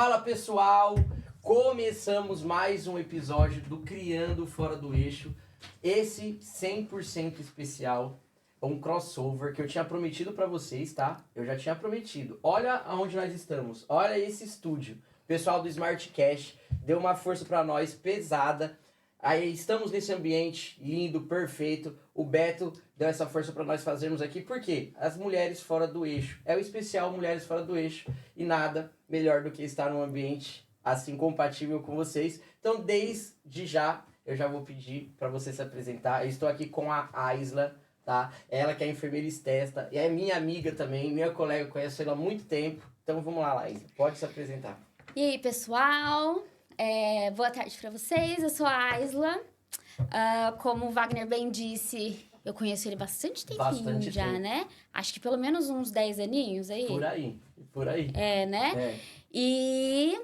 Fala pessoal, começamos mais um episódio do Criando Fora do Eixo. Esse 100% especial, um crossover que eu tinha prometido pra vocês, tá? Eu já tinha prometido. Olha aonde nós estamos, olha esse estúdio. O pessoal do Smartcast deu uma força pra nós pesada. Aí estamos nesse ambiente lindo, perfeito. O Beto deu essa força para nós fazermos aqui. Por quê? As mulheres fora do eixo. É o especial Mulheres Fora do Eixo. E nada melhor do que estar num ambiente assim compatível com vocês. Então, desde já, eu já vou pedir para você se apresentar. Eu estou aqui com a Aisla, tá? Ela que é enfermeira esteta e é minha amiga também, minha colega, conheço ela há muito tempo. Então, vamos lá, Aisla. Pode se apresentar. E aí, pessoal? Boa tarde para vocês. Eu sou a Aisla. Como o Wagner bem disse, eu conheço ele bastante tempinho já, tempo. né? Acho que pelo menos uns 10 aninhos aí. Por aí. É, né? É. E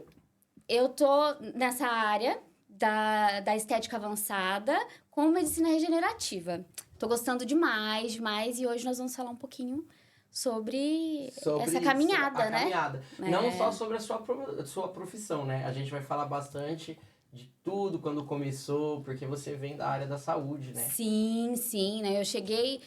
eu tô nessa área da estética avançada com medicina regenerativa. Tô gostando demais. E hoje nós vamos falar um pouquinho sobre essa caminhada, a né? Caminhada. Não só sobre a sua profissão, né? A gente vai falar bastante de tudo quando começou, porque você vem da área da saúde, né? Sim, né? Eu cheguei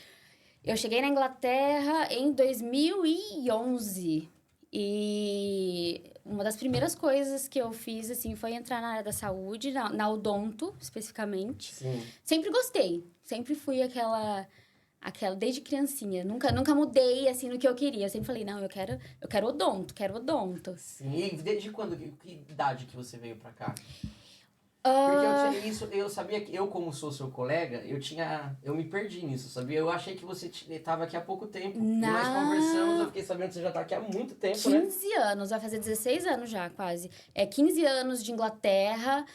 na Inglaterra em 2011 e uma das primeiras coisas que eu fiz, assim, foi entrar na área da saúde, na odonto, especificamente. Sim. Sempre gostei, sempre fui aquela desde criancinha, nunca mudei, assim, no que eu queria. Eu sempre falei, não, eu quero odonto. Sim, e desde quando, que idade que você veio pra cá? Ah, Porque eu sabia que eu, como sou seu colega, eu me perdi nisso, sabia? Eu achei que você estava aqui há pouco tempo. E nós conversamos, eu fiquei sabendo que você já tá aqui há muito tempo, né? 15 anos, vai fazer 16 anos já, quase. 15 anos de Inglaterra,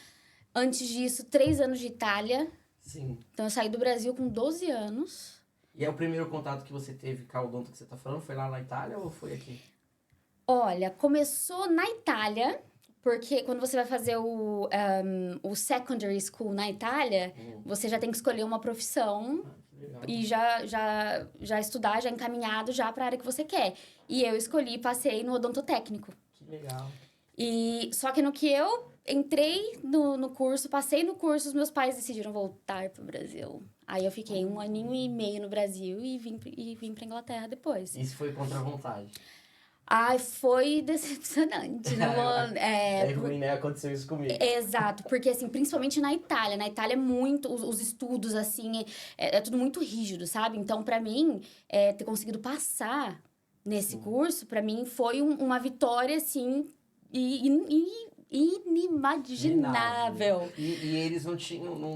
antes disso, 3 anos de Itália. Sim. Então, eu saí do Brasil com 12 anos. E é o primeiro contato que você teve com a odonto que você tá falando? Foi lá na Itália ou foi aqui? Olha, começou na Itália, porque quando você vai fazer o secondary school na Itália, você já tem que escolher uma profissão Que legal. e já estudar, já encaminhado já para a área que você quer. E eu escolhi e passei no odontotécnico. Que legal. Só que no que eu entrei no curso, passei no curso, os meus pais decidiram voltar pro Brasil. Aí eu fiquei 1 aninho e meio no Brasil e vim pra Inglaterra depois. Isso foi contra a vontade. Ai, foi decepcionante. É ruim, né? Aconteceu isso comigo. Exato, porque assim, principalmente na Itália. Na Itália é muito, os estudos, assim, é tudo muito rígido, sabe? Então, pra mim, ter conseguido passar nesse curso, pra mim, foi uma vitória, assim, inimaginável. E eles não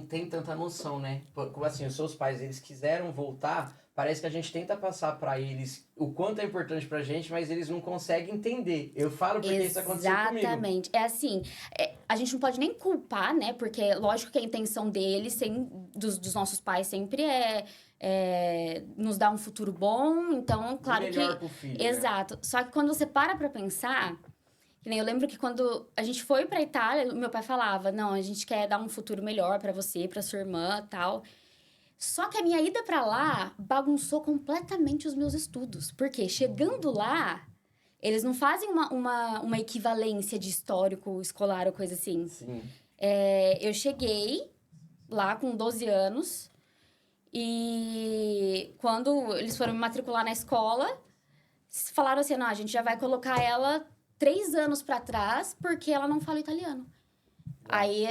têm tanta noção, né? Como assim, os seus pais, eles quiseram voltar, parece que a gente tenta passar pra eles o quanto é importante pra gente, mas eles não conseguem entender. Eu falo porque isso aconteceu comigo. Exatamente. É assim, a gente não pode nem culpar, né? Porque lógico que a intenção deles, dos nossos pais, sempre é nos dar um futuro bom. Então, claro que... Melhor pro filho, Exato. Só que quando você para pra pensar... Que nem eu lembro que quando a gente foi pra Itália, o meu pai falava, não, a gente quer dar um futuro melhor pra você, pra sua irmã, tal. Só que a minha ida pra lá bagunçou completamente os meus estudos. Porque chegando lá, eles não fazem uma equivalência de histórico escolar ou coisa assim. Sim. Eu cheguei lá com 12 anos e quando eles foram me matricular na escola, falaram assim, não, a gente já vai colocar ela 3 anos pra trás porque ela não fala italiano. Aí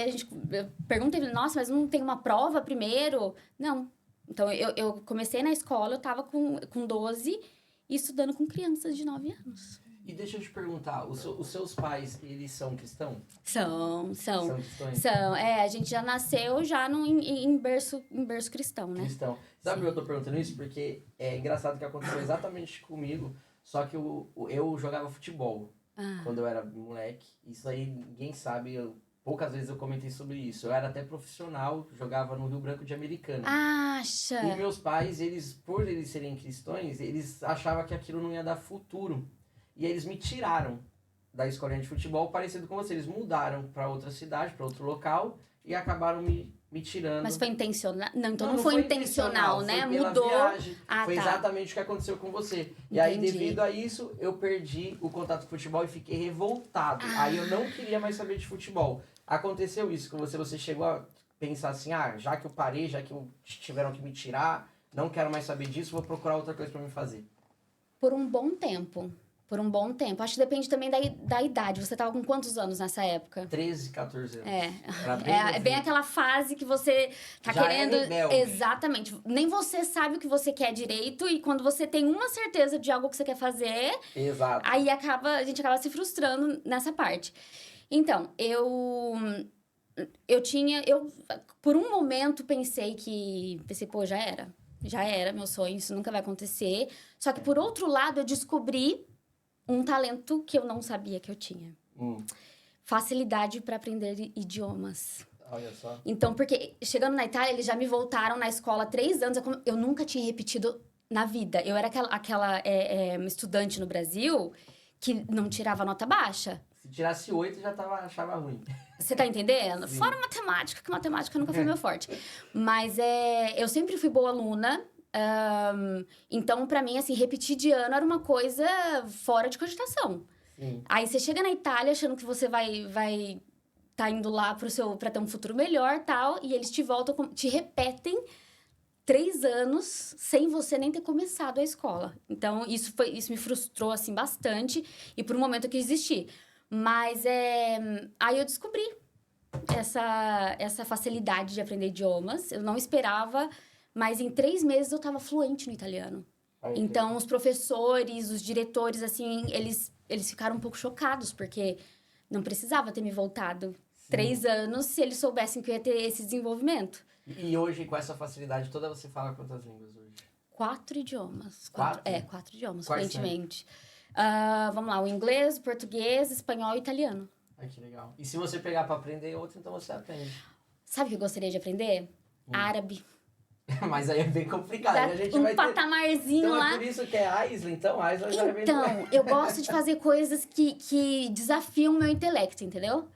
eu perguntei, nossa, mas não tem uma prova primeiro? Não. Então, eu comecei na escola, eu tava com 12 e estudando com crianças de 9 anos. E deixa eu te perguntar, os seus pais, eles são cristãos? São. São cristãos? São. A gente já nasceu já em berço cristão, né? Cristão. Sabe por que eu tô perguntando isso? Porque é engraçado que aconteceu exatamente comigo, só que eu jogava futebol quando eu era moleque. Isso aí ninguém sabe, poucas vezes eu comentei sobre isso. Eu era até profissional, jogava no Rio Branco de Americana. Acha! E meus pais, por eles serem cristãos, eles achavam que aquilo não ia dar futuro. E eles me tiraram da escolinha de futebol, parecido com você. Eles mudaram para outra cidade, para outro local, e acabaram me me tirando. Mas foi intencional? Não, então não, não foi foi intencional, né? Foi pela Mudou. viagem. Ah, Foi tá. exatamente o que aconteceu com você. E aí, Entendi. devido a isso, eu perdi o contato com o futebol e fiquei revoltado. Aí eu não queria mais saber de futebol. Aconteceu isso com você? Você chegou a pensar assim, já que eu parei, já que tiveram que me tirar, não quero mais saber disso, vou procurar outra coisa pra me fazer. Por um bom tempo. Por um bom tempo. Acho que depende também da idade. Você tava com quantos anos nessa época? 13, 14 anos. É Era bem bem novinho. aquela fase que você tá Já é querendo. rebelde. Exatamente. Nem você sabe o que você quer direito, e quando você tem uma certeza de algo que você quer fazer, Exato. aí a gente acaba se frustrando nessa parte. Então, eu por um momento pensei, pô, já era meu sonho, isso nunca vai acontecer. Só que por outro lado, eu descobri um talento que eu não sabia que eu tinha. Facilidade para aprender idiomas. Olha só. Então, porque chegando na Itália, eles já me voltaram na escola há 3 anos. Eu nunca tinha repetido na vida. Eu era aquela estudante no Brasil que não tirava nota baixa. Se tirasse 8, já achava ruim. Você tá entendendo? Sim. Fora matemática, que matemática nunca foi meu forte. Mas eu sempre fui boa aluna. Então, pra mim, assim, repetir de ano era uma coisa fora de cogitação. Sim. Aí você chega na Itália achando que você vai tá indo lá pra ter um futuro melhor e tal, e eles te repetem 3 anos sem você nem ter começado a escola. Então, isso me frustrou, assim, bastante, e por um momento eu quis desistir. Mas aí eu descobri essa facilidade de aprender idiomas. Eu não esperava, mas em 3 meses eu estava fluente no italiano. Aí, Então, os professores, os diretores, assim, eles ficaram um pouco chocados, porque não precisava ter me voltado 3 anos se eles soubessem que eu ia ter esse desenvolvimento. E hoje, com essa facilidade toda, você fala quantas línguas hoje? 4 idiomas. 4? 4 idiomas, Quais fluentemente. Vamos lá, o inglês, o português, espanhol e italiano. Ai, que legal. E se você pegar pra aprender outro, então você aprende. Sabe o que eu gostaria de aprender? Árabe. Mas aí é bem complicado. Dá A gente um vai ter... patamarzinho Então lá. é por isso que é Aisla, então? Aisla já é bem... Então, eu gosto de fazer coisas que desafiam o meu intelecto, entendeu?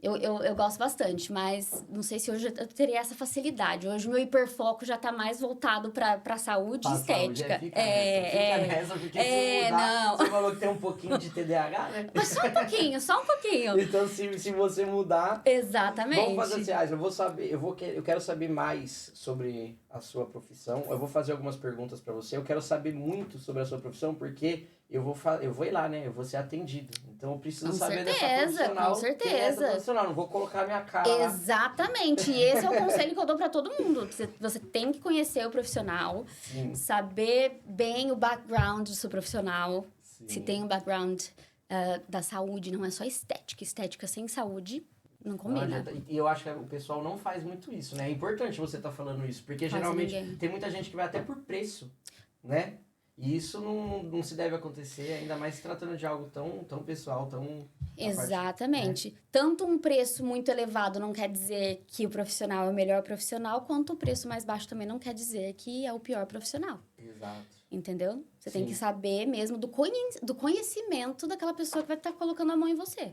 Eu gosto bastante, mas não sei se hoje eu teria essa facilidade. Hoje o meu hiperfoco já tá mais voltado pra saúde e estética. Fica nessa, porque se mudar, não. você falou que tem um pouquinho de TDAH, né? Mas só um pouquinho. Então, se você mudar... Exatamente. Vamos fazer assim, Aisla, eu quero saber mais sobre a sua profissão. Eu vou fazer algumas perguntas pra você. Eu quero saber muito sobre a sua profissão, porque eu vou ir lá, né? Eu vou ser atendido. Então, eu preciso saber dessa profissional. Com certeza. Profissional. Não vou colocar minha cara lá. Exatamente. E esse é o conselho que eu dou pra todo mundo. Você tem que conhecer o profissional, Sim. saber bem o background do seu profissional. Sim. Se tem um background da saúde, não é só estética. Estética sem saúde não combina. E eu acho que o pessoal não faz muito isso, né? É importante você estar falando isso, porque Quase geralmente ninguém. tem muita gente que vai até por preço, né? E isso não se deve acontecer, ainda mais se tratando de algo tão pessoal, tão... Exatamente. Tanto um preço muito elevado não quer dizer que o profissional é o melhor profissional, quanto o preço mais baixo também não quer dizer que é o pior profissional. Exato. Entendeu? Você tem Sim. que saber mesmo do conhecimento daquela pessoa que vai estar colocando a mão em você.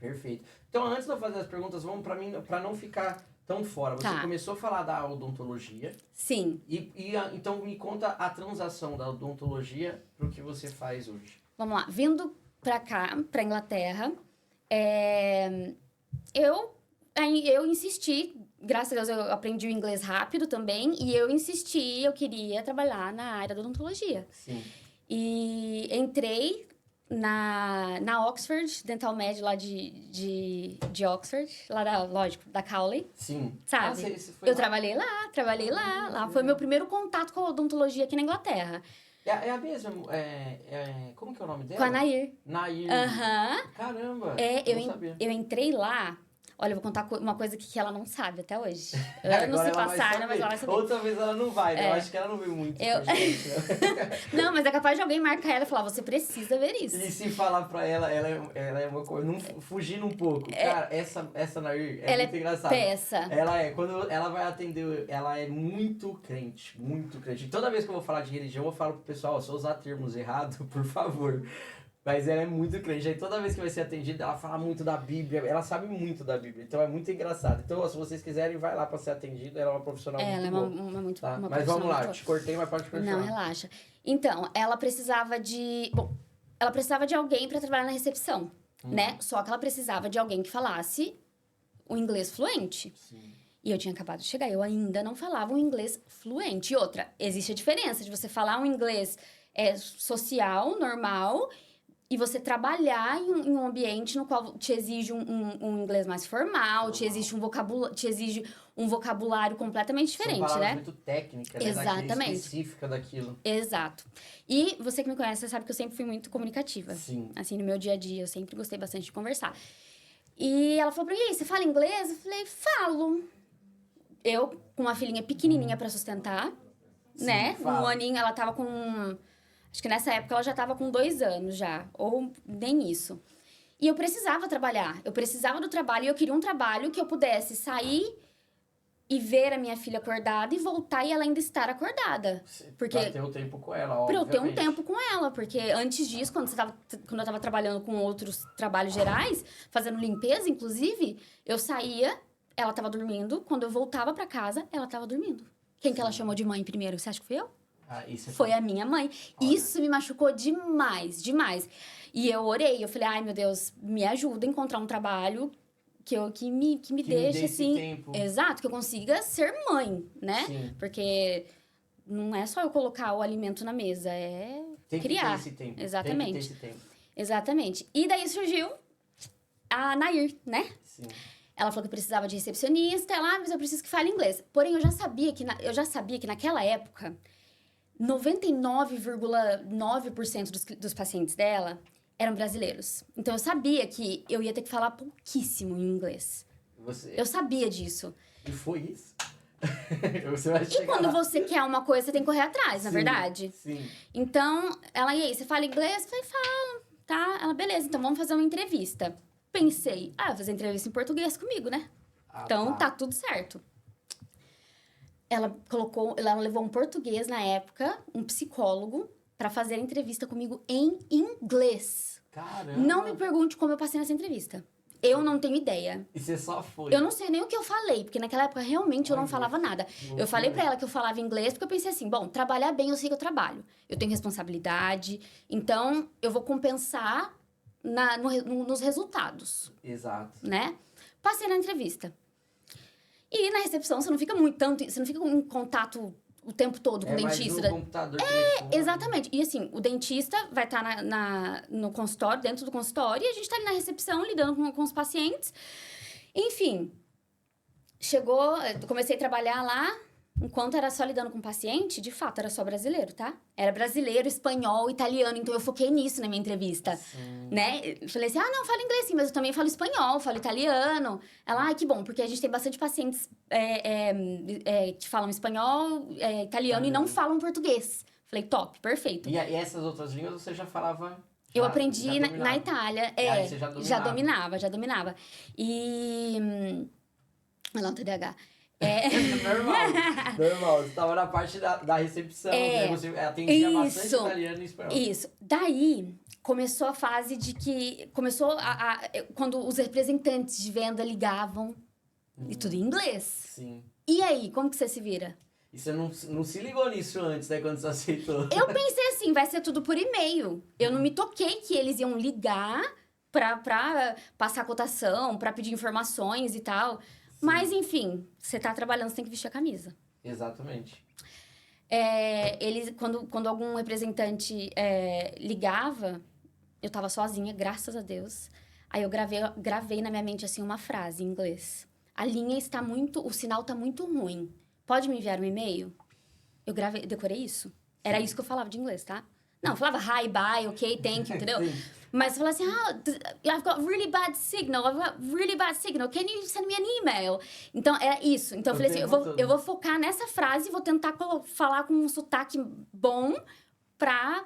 Perfeito. Então, antes de eu fazer as perguntas, vamos para não ficar tão fora. Você Tá. começou a falar da odontologia. Sim. Então, me conta a transação da odontologia pro que você faz hoje. Vamos lá. Vindo pra cá, pra Inglaterra, eu insisti, graças a Deus eu aprendi o inglês rápido também, e eu eu queria trabalhar na área da odontologia. Sim. E entrei na Oxford Dental Med lá de Oxford, lá lógico, da Cowley, Sim. sabe? Você foi Eu lá? trabalhei lá. Lá foi meu primeiro contato com a odontologia aqui na Inglaterra. É a mesma... como que é o nome dela? Com a Nair. Nair. Aham. Caramba. Eu não sabia. eu entrei lá. Olha, eu vou contar uma coisa que ela não sabe até hoje. Anos Agora se ela vai passaram, saber. mas ela vai saber. Outra vez ela não vai, né? Eu acho que ela não viu muito. Eu- pra gente, né? Não, mas é capaz de alguém marcar ela e falar, você precisa ver isso. E se falar pra ela é uma coisa... Fugindo um pouco. Cara, essa Nair Ela muito engraçada. Peça. Quando ela vai atender, ela é muito crente, muito crente. Toda vez que eu vou falar de religião, eu falo pro pessoal, se eu usar termos errados, por favor. Mas ela é muito crente. Aí toda vez que vai ser atendida, ela fala muito da Bíblia. Ela sabe muito da Bíblia. Então é muito engraçado. Então, ó, se vocês quiserem, vai lá pra ser atendida. Ela é uma profissional Ela é muito uma, boa. uma muito Tá? uma Mas vamos lá, profissional muito te cortei, mas pode boa. Não, continuar. relaxa. Então, ela precisava de... Bom, ela precisava de alguém pra trabalhar na recepção, né? Só que ela precisava de alguém que falasse o inglês fluente. Sim. E eu tinha acabado de chegar, eu ainda não falava um inglês fluente. E outra, existe a diferença de você falar um inglês social, normal, e você trabalhar em um ambiente no qual te exige um inglês mais formal, te exige um vocabulário completamente diferente, São palavras né? muito técnicas, né? Exatamente. Específica daquilo. Exato. E você que me conhece, você sabe que eu sempre fui muito comunicativa. Sim. Assim, no meu dia a dia, eu sempre gostei bastante de conversar. E ela falou pra mim, e aí, você fala inglês? Eu falei, falo. Eu, com uma filhinha pequenininha pra sustentar, Sim, né? fala. Um aninho, ela tava com... Acho que nessa época ela já tava com 2 anos já, ou nem isso. E eu precisava trabalhar. Eu precisava do trabalho e eu queria um trabalho que eu pudesse sair e ver a minha filha acordada e voltar e ela ainda estar acordada. Porque... Pra ter o tempo com ela, Pra eu ter um obviamente. tempo com ela, porque antes disso, quando eu tava trabalhando com outros trabalhos gerais, fazendo limpeza, inclusive, eu saía, ela tava dormindo, quando eu voltava pra casa, ela tava dormindo. Quem que ela chamou de mãe primeiro? Você acha que fui eu? Ah, isso é Foi a minha mãe. Olha. Isso me machucou demais, demais. E eu orei, eu falei, ai meu Deus, me ajuda a encontrar um trabalho que me me deixe dê esse assim. tempo. Exato, que eu consiga ser mãe, né? Sim. Porque não é só eu colocar o alimento na mesa, é Tem que criar. ter esse tempo. Exatamente. Tem que ter esse tempo. Exatamente. E daí surgiu a Nair, né? Sim. Ela falou que precisava de recepcionista, mas eu preciso que fale inglês. Porém, eu já sabia que naquela época, 99,9% dos pacientes dela eram brasileiros. Então, eu sabia que eu ia ter que falar pouquíssimo em inglês. Você... Eu sabia disso. E foi isso. Você vai E chegar quando lá. você quer uma coisa, você tem que correr atrás, na Sim, verdade? Sim. Então, ela, e aí, você fala inglês? Eu falei, falo, tá? Ela, beleza, então vamos fazer uma entrevista. Pensei, vou fazer entrevista em português comigo, né? Ah, Então, tá tudo certo. Ela levou um português na época, um psicólogo, pra fazer a entrevista comigo em inglês. Caramba. Não me pergunte como eu passei nessa entrevista. Eu não tenho ideia. E você só foi. Eu não sei nem o que eu falei, porque naquela época realmente eu não falava nada. Eu falei pra ela que eu falava inglês porque eu pensei assim, bom, trabalhar bem eu sei que eu trabalho. Eu tenho responsabilidade, então eu vou compensar nos resultados, Exato. né? Passei na entrevista. E na recepção você não fica você não fica em contato o tempo todo com o dentista. Mais no computador, telefone. Exatamente. E assim, o dentista vai estar no consultório, dentro do consultório, e a gente tá ali na recepção, lidando com os pacientes. Enfim, eu comecei a trabalhar lá, enquanto era só lidando com o paciente, de fato, era só brasileiro, tá? Era brasileiro, espanhol, italiano, então eu foquei nisso na minha entrevista, né? Eu falei assim, não, falo inglês sim, mas eu também falo espanhol, falo italiano. Ela, que bom, porque a gente tem bastante pacientes que falam espanhol, italiano e não falam português. Falei, top, perfeito. E essas outras línguas você já falava... Eu aprendi na Itália. Aí você já dominava. Já dominava. E... Olha lá o TDAH. Normal. Você estava na parte da recepção, né? Você atendia bastante italiano e espanhol. Isso. Daí, começou a fase de que... quando os representantes de venda ligavam, e tudo em inglês. Sim. E aí, como que você se vira? E você não se ligou nisso antes, né? Quando você aceitou. Eu pensei assim, vai ser tudo por e-mail. Eu não me toquei que eles iam ligar pra passar cotação, pra pedir informações e tal. Mas, enfim, você tá trabalhando, você tem que vestir a camisa. Exatamente. Quando algum representante ligava, eu tava sozinha, graças a Deus. Aí eu gravei na minha mente, assim, uma frase em inglês. O sinal tá muito ruim. Pode me enviar um e-mail? Eu decorei isso. Era isso que eu falava de inglês, tá? Não, eu falava hi, bye, ok, thank you, entendeu? Mas eu falava assim, I've got really bad signal, can you send me an email? Então, era isso. Então, eu falei assim, eu vou focar nessa frase e vou tentar falar com um sotaque bom pra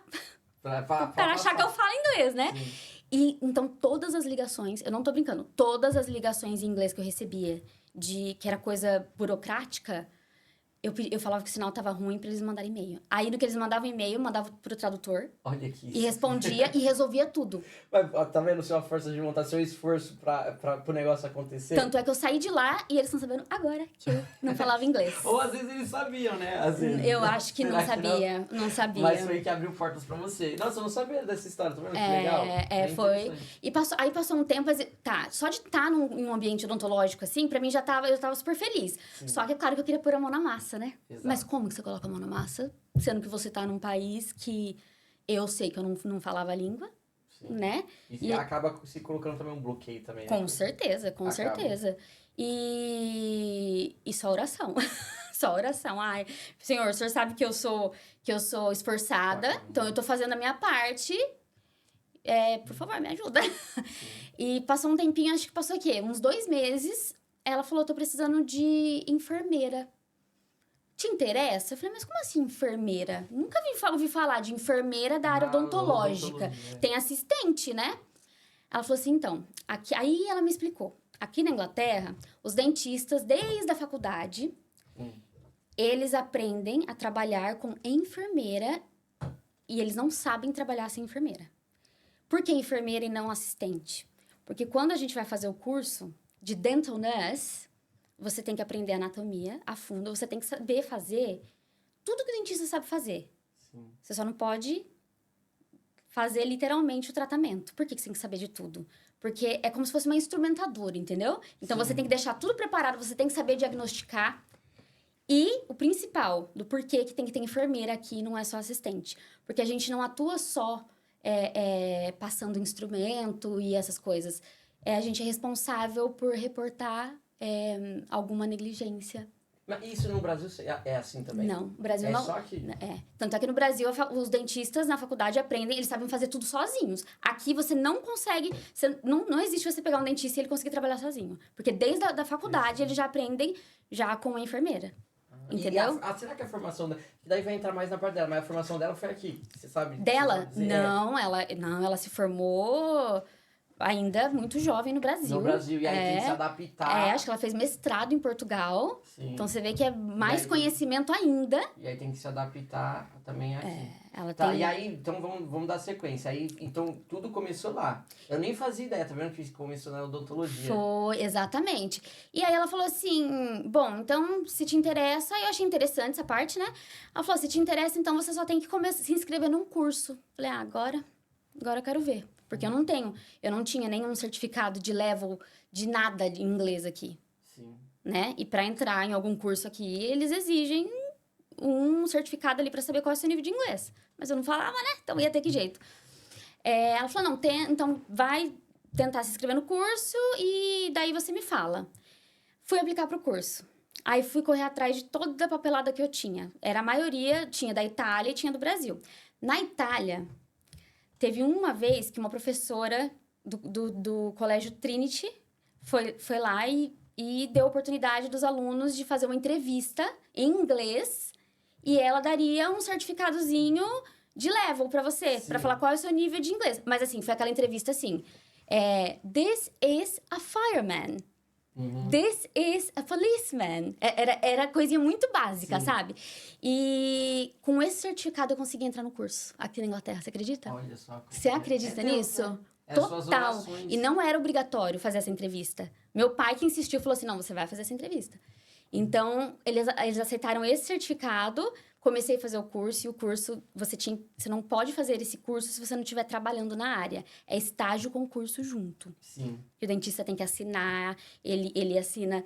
achar que eu falo inglês, né? Sim. E, então, todas as ligações, eu não tô brincando, todas as ligações em inglês que eu recebia, que era coisa burocrática, Eu falava que o sinal tava ruim pra eles mandarem e-mail. Aí, no que eles mandavam e-mail, eu mandava pro tradutor. Olha que E respondia e resolvia tudo. Mas, ó, tá vendo sua força de vontade, seu esforço pro negócio acontecer? Tanto é que eu saí de lá e eles estão sabendo agora que eu não falava inglês. Ou às vezes eles sabiam, né? Às vezes. Eu acho que Será não sabia. Não sabia. Mas foi que abriu portas pra você. Nossa, eu não sabia dessa história, tá vendo que legal? Foi. Interessante. E passou um tempo, tá, só de estar em um ambiente odontológico assim, pra mim eu tava super feliz. Sim. Só que é claro que eu queria pôr a mão na massa, né? Exato. Mas como que você coloca a mão na massa, sendo que você tá num país que eu sei que eu não falava a língua, Sim. né? E acaba se colocando também um bloqueio também, né? Com certeza, com Acaba. certeza. E só oração. Só oração. Ai, Senhor, o Senhor sabe que eu sou esforçada, então eu tô fazendo a minha parte. Por favor, me ajuda. E passou um tempinho, acho que passou o quê? Uns 2 meses. Ela falou, tô precisando de enfermeira. Te interessa? Eu falei, mas como assim enfermeira? Nunca ouvi falar de enfermeira da área odontológica. Odontologia. Tem assistente, né? Ela falou assim, então, aí ela me explicou. Aqui na Inglaterra, os dentistas, desde a faculdade, eles aprendem a trabalhar com enfermeira e eles não sabem trabalhar sem enfermeira. Por que enfermeira e não assistente? Porque quando a gente vai fazer o curso de Dental Nurse, você tem que aprender anatomia a fundo, você tem que saber fazer tudo que o dentista sabe fazer. Sim. Você só não pode fazer literalmente o tratamento. Por que você tem que saber de tudo? Porque é como se fosse uma instrumentadora, entendeu? Então Sim. você tem que deixar tudo preparado, você tem que saber diagnosticar. E o principal do porquê que tem que ter enfermeira aqui não é só assistente. Porque a gente não atua só passando instrumento e essas coisas. A gente é responsável por reportar alguma negligência. Mas isso no Brasil é assim também? Não, o Brasil não. Só aqui? Tanto é que no Brasil, os dentistas na faculdade aprendem, eles sabem fazer tudo sozinhos. Aqui você não consegue, não existe você pegar um dentista e ele conseguir trabalhar sozinho. Porque desde a faculdade eles já aprendem já com a enfermeira. Entendeu? Será que a formação dela... Daí vai entrar mais na parte dela, mas a formação dela foi aqui, você sabe? Dela? Você sabe dizer? Ela se formou ainda muito jovem no Brasil. No Brasil, e aí tem que se adaptar. Acho que ela fez mestrado em Portugal. Sim. Então você vê que é mais conhecimento ainda. E aí tem que se adaptar também aqui. Ela Tá, tem... e aí, então vamos dar sequência. Aí, então, tudo começou lá. Eu nem fazia ideia, tá vendo que começou na odontologia? Foi, exatamente. E aí ela falou assim, bom, então, se te interessa, eu achei interessante essa parte, né? Ela falou, se te interessa, então você só tem que se inscrever num curso. Falei, agora eu quero ver. Porque eu não tinha nenhum certificado de level de nada de inglês aqui. Sim. Né? E para entrar em algum curso aqui, eles exigem um certificado ali para saber qual é o seu nível de inglês. Mas eu não falava, né? Então ia ter que jeito. Ela falou, não, então vai tentar se inscrever no curso e daí você me fala. Fui aplicar pro curso. Aí fui correr atrás de toda a papelada que eu tinha. Era a maioria, tinha da Itália e tinha do Brasil. Na Itália, teve uma vez que uma professora do colégio Trinity foi lá e deu a oportunidade dos alunos de fazer uma entrevista em inglês e ela daria um certificadozinho de level pra você, pra falar qual é o seu nível de inglês. Mas assim, foi aquela entrevista assim, this is a fireman. This is a policeman. Era coisinha muito básica, sabe? E com esse certificado eu consegui entrar no curso aqui na Inglaterra, você acredita? Olha só. Você acredita nisso? Total. E não era obrigatório fazer essa entrevista. Meu pai que insistiu, falou assim, não, você vai fazer essa entrevista. Então, eles aceitaram esse certificado, comecei a fazer o curso, e o curso, você não pode fazer esse curso se você não estiver trabalhando na área. É estágio com curso junto. Sim. Que o dentista tem que assinar, ele assina,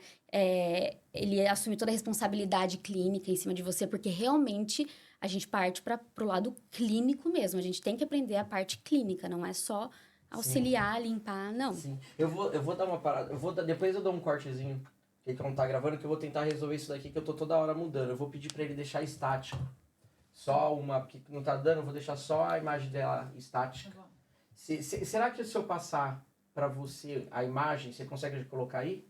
ele assume toda a responsabilidade clínica em cima de você, porque realmente a gente parte pro lado clínico mesmo. A gente tem que aprender a parte clínica, não é só auxiliar, limpar, não. Sim. Eu vou dar uma parada, depois eu dou um cortezinho, que não tá gravando, que eu vou tentar resolver isso daqui, que eu tô toda hora mudando. Eu vou pedir pra ele deixar estático. Só uma, porque não tá dando, eu vou deixar só a imagem dela estática. Tá bom. Será que se eu passar pra você a imagem, você consegue colocar aí?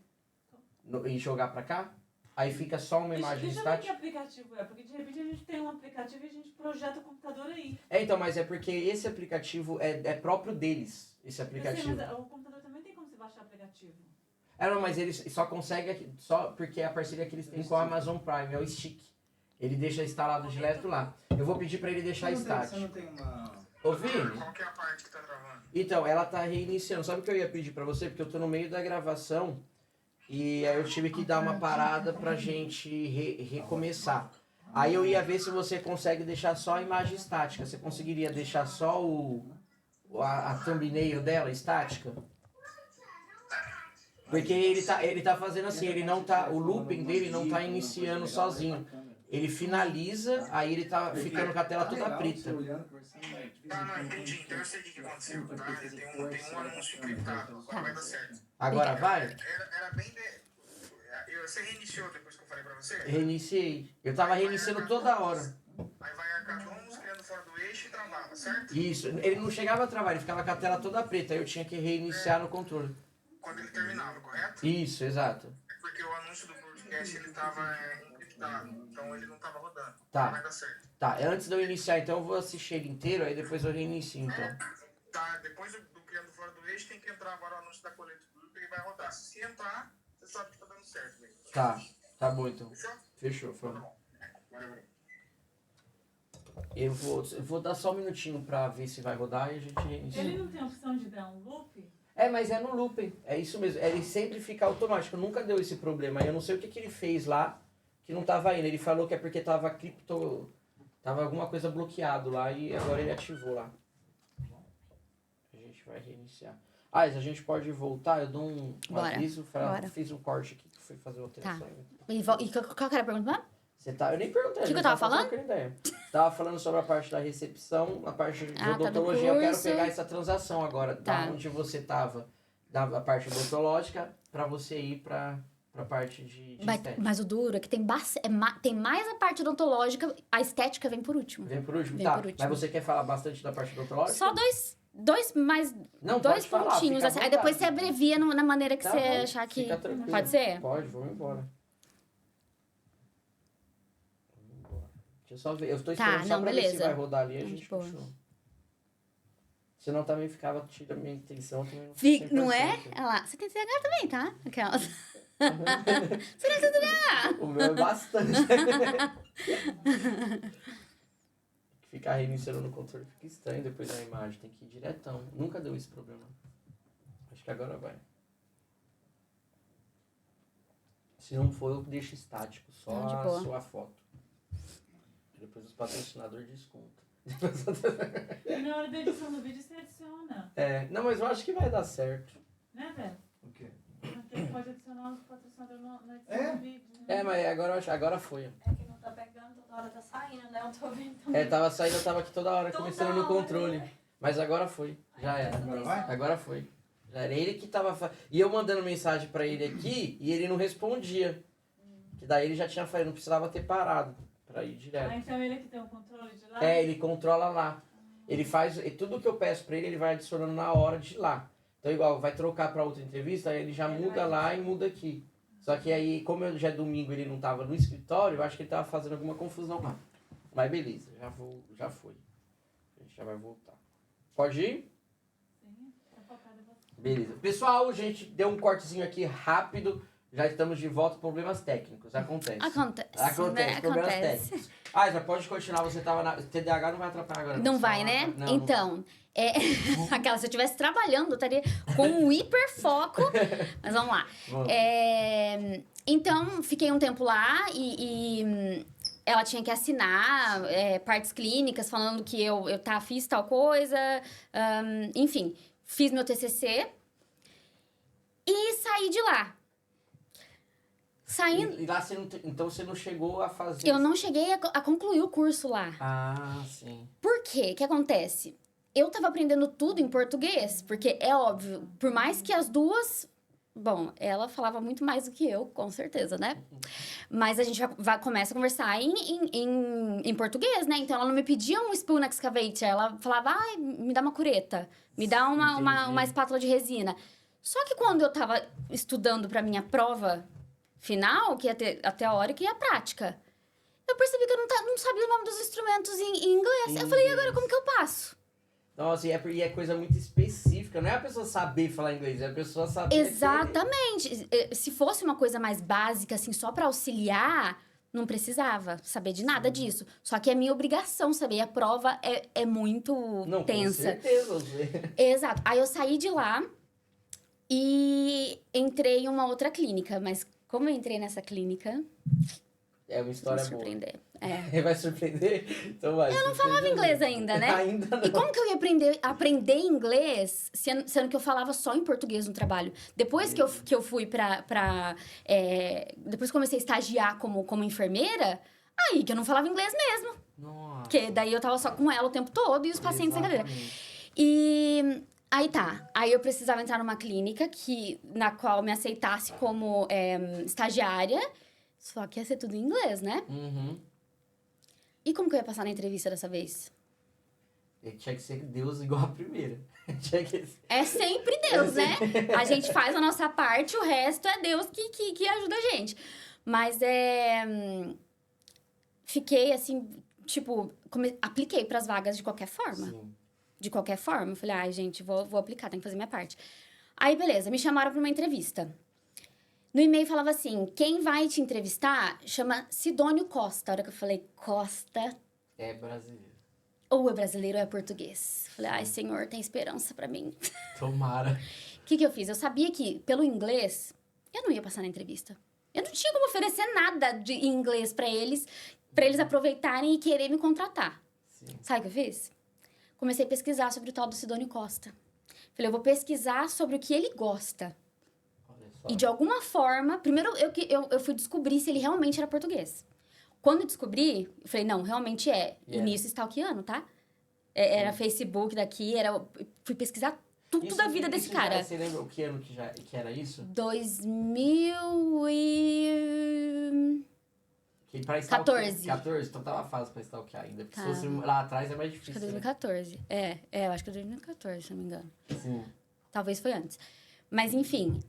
E jogar pra cá? Aí fica só uma imagem Deixa eu ver que estática? aplicativo é, porque de repente a gente tem um aplicativo e a gente projeta o computador aí. Então, mas é porque esse aplicativo é próprio deles, esse aplicativo. Mas o computador também tem como você baixar aplicativo. Não, mas ele só consegue só porque é a parceria que eles têm com a Amazon Prime, é o Stick. Ele deixa instalado direto lá. Eu vou pedir pra ele deixar estático. Você não tem uma... Ô, Vini, Qual que é a parte que tá travando? então, ela tá reiniciando. Sabe o que eu ia pedir pra você? Porque eu tô no meio da gravação e aí eu tive que dar uma parada pra gente recomeçar. Aí eu ia ver se você consegue deixar só a imagem estática. Você conseguiria deixar só a thumbnail dela estática? Porque ele tá fazendo assim, ele não tá, o looping dele não tá iniciando sozinho. Ele finaliza, aí ele tá ficando com a tela toda preta. Tá, não, entendi. Então eu sei o que aconteceu, tá? Tem um anúncio encriptado, agora vai dar certo. Agora vai? Era bem... Você reiniciou depois que eu falei pra você? Reiniciei. Eu tava reiniciando toda hora. Aí vai Arcadomos, criando fora do eixo e travava, certo? Isso, ele não chegava a travar, ele ficava com a tela toda preta, aí eu tinha que reiniciar no controle. Quando ele terminava, correto? Isso, exato. É porque o anúncio do podcast, ele tava encriptado, então ele não tava rodando. Tá. Não vai dar certo. Tá, antes de eu iniciar, então eu vou assistir ele inteiro, aí depois eu reinicio, então. Tá, depois do criando fora do eixo, tem que entrar agora o anúncio da coleta do grupo e vai rodar. Se entrar, você sabe que tá dando certo, velho. Tá bom então. Fechou? Fechou, Tá foi. bom. Valeu. Eu vou dar só um minutinho pra ver se vai rodar e a gente reinicia. Ele não tem a opção de dar um loop? Mas é no looping, é isso mesmo. Ele sempre fica automático, nunca deu esse problema. Eu não sei o que ele fez lá que não tava indo. Ele falou que é porque tava tava alguma coisa bloqueado lá e agora ele ativou lá. A gente vai reiniciar. A gente pode voltar? Eu dou um Bora, aviso. bora. Fiz um corte aqui que fui fazer outra Tá. saiu. E qual que era a pergunta mesmo? Eu nem perguntei. O que a gente eu tava só falando? trocando ideia. Tava falando sobre a parte da recepção, a parte de tá, do odontologia. Eu quero curso. pegar essa transação agora, Tá. da onde você tava, da parte odontológica, pra você ir pra parte de estética. Mas o duro é que tem mais a parte odontológica, a estética vem por último. Vem por último? Vem Tá, por último. mas você quer falar bastante da parte odontológica? Só dois Não, dois pode falar, pontinhos, fica à assim. Aí depois você vontade. abrevia na maneira que Tá você bom, achar que... fica tranquilo. Pode ser? Pode, vamos embora. Deixa eu só ver. Eu tô Tá, esperando só não, pra ver se beleza. vai rodar ali e a Não, gente de boa. continua. Senão também ficava, tira a minha intenção. Também não, Não é? 100%. Olha lá, você tem TDAH também, tá? Aquela... Você não tem TDAH! O meu é bastante. Ficar reiniciando no controle fica estranho depois da imagem. Tem que ir diretão. Nunca deu esse problema. Acho que agora vai. Se não for, eu deixo estático. Só Não, de a boa. sua foto. Depois os patrocinadores descontam. E na hora da edição do vídeo você adiciona, Não, mas eu acho que vai dar certo. né, velho? O quê? Você pode adicionar os patrocinadores na edição É? do vídeo. Né? Mas agora foi. É que não tá pegando, toda hora tá saindo, né? Eu tô vendo também. Tava saindo, eu tava aqui toda hora, Toda começando no hora, controle. né? Mas agora foi. Já era. Agora vai? Agora foi. Já era ele que tava... E eu mandando mensagem pra ele aqui e ele não respondia. Que daí ele já tinha falado, não precisava ter parado pra ir direto. Então ele que tem o controle de lá? Ele controla lá. Ele faz... E tudo que eu peço pra ele, ele vai adicionando na hora de lá. Então, igual, vai trocar pra outra entrevista, aí ele já muda lá e muda aqui. Só que aí, como já é domingo ele não tava no escritório, eu acho que ele tava fazendo alguma confusão lá. Mas beleza, já foi. A gente já vai voltar. Pode ir? Sim, tá focado em você. Beleza. Pessoal, a gente deu um cortezinho aqui rápido. Já estamos de volta. Problemas técnicos. Acontece. Acontece, né? Problemas Acontece. técnicos. Já pode continuar. Você tava na... TDAH não vai atrapalhar agora. Não Só vai, né? não vai. Então, aquela, se eu estivesse trabalhando, eu estaria com um hiperfoco. Mas vamos lá. Vamos. Então, fiquei um tempo lá e ela tinha que assinar partes clínicas falando que eu fiz tal coisa. Enfim, fiz meu TCC e saí de lá. Saindo... E lá você não... Então você não chegou a fazer... Eu não cheguei a concluir o curso lá. Sim. Por quê? O que acontece? Eu tava aprendendo tudo em português, porque é óbvio, por mais que as duas... Bom, ela falava muito mais do que eu, com certeza, né? Mas a gente começa a conversar em português, né? Então, ela não me pedia um spoon excavator, ela falava, me dá uma cureta, me dá uma espátula de resina. Só que quando eu tava estudando pra minha prova final, que ia ter a teórica e a prática, eu percebi que eu não sabia o nome dos instrumentos em inglês. Eu falei, e agora como que eu passo? Nossa, e é coisa muito específica. Não é a pessoa saber falar inglês, é a pessoa saber... Exatamente. Se fosse uma coisa mais básica, assim, só pra auxiliar, não precisava saber de nada disso. Só que é minha obrigação saber. A prova é muito Não, tensa. com certeza. Você... Exato. Aí eu saí de lá e entrei em uma outra clínica. Mas como eu entrei nessa clínica, É uma vai história boa. surpreender. É. Vai surpreender? Então vai. Eu não falava inglês ainda, né? Ainda não. E como que eu ia aprender inglês, sendo que eu falava só em português no trabalho? Depois que eu fui depois que comecei a estagiar como enfermeira, aí que eu não falava inglês mesmo. Nossa. Porque daí eu tava só com ela o tempo todo e os pacientes na cadeira. E aí tá. Aí eu precisava entrar numa clínica na qual me aceitasse como estagiária. Só que ia ser tudo em inglês, né? Uhum. E como que eu ia passar na entrevista dessa vez? Tinha que ser Deus igual a primeira. Tinha que ser... É sempre Deus, né? A gente faz a nossa parte, o resto é Deus que ajuda a gente. Mas fiquei assim, tipo, apliquei pras vagas de qualquer forma. Sim. De qualquer forma. Eu falei, ai, gente, vou aplicar, tenho que fazer minha parte. Aí, beleza, me chamaram pra uma entrevista. No e-mail falava assim, quem vai te entrevistar chama Sidônio Costa. A hora que eu falei, Costa... É brasileiro. Ou é brasileiro ou é português. Falei, ai, senhor, tem esperança pra mim. Tomara. O que eu fiz? Eu sabia que, pelo inglês, eu não ia passar na entrevista. Eu não tinha como oferecer nada em inglês pra eles aproveitarem e querer me contratar. Sim. Sabe o que eu fiz? Comecei a pesquisar sobre o tal do Sidônio Costa. Falei, eu vou pesquisar sobre o que ele gosta. Olha só. E de alguma forma... Primeiro, eu fui descobrir se ele realmente era português. Quando eu descobri, eu falei, não, realmente é. E nisso stalkeando, tá? Era Facebook daqui, fui pesquisar tudo da vida desse cara. Você lembra o que ano que era isso? 2000 e... Que pra 14. 14? Então tava fácil pra stalkear ainda. Porque Tá. se fosse lá atrás é mais Acho que difícil. é 2014. Eu acho que é 2014, se não me engano. Né? Sim. Talvez foi antes. Mas, enfim,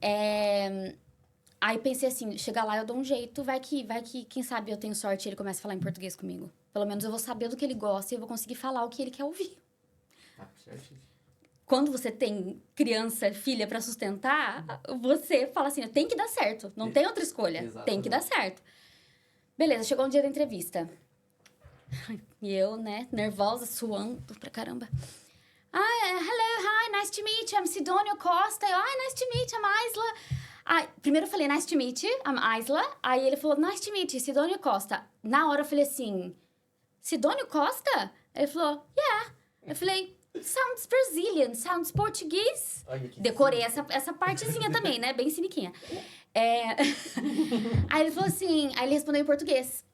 aí pensei assim, chegar lá eu dou um jeito, vai que, quem sabe eu tenho sorte e ele começa a falar em português comigo. Pelo menos eu vou saber do que ele gosta e eu vou conseguir falar o que ele quer ouvir. Tá certíssimo. Quando você tem criança, filha pra sustentar, você fala assim, tem que dar certo, não tem outra escolha, Exatamente. tem que dar certo. Beleza, chegou um dia da entrevista. E eu, né, nervosa, suando pra caramba. Hello, hi, nice to meet you, I'm Sidônio Costa. Nice to meet you, I'm Isla. Primeiro eu falei, nice to meet you, I'm Isla. Aí ele falou, nice to meet you, Sidônio Costa. Na hora eu falei assim, Sidônio Costa? Ele falou, yeah. Eu falei, sounds Brazilian, sounds português. Olha que Decorei essa partezinha também, né? Bem ciniquinha. Aí ele falou assim, aí ele respondeu em português.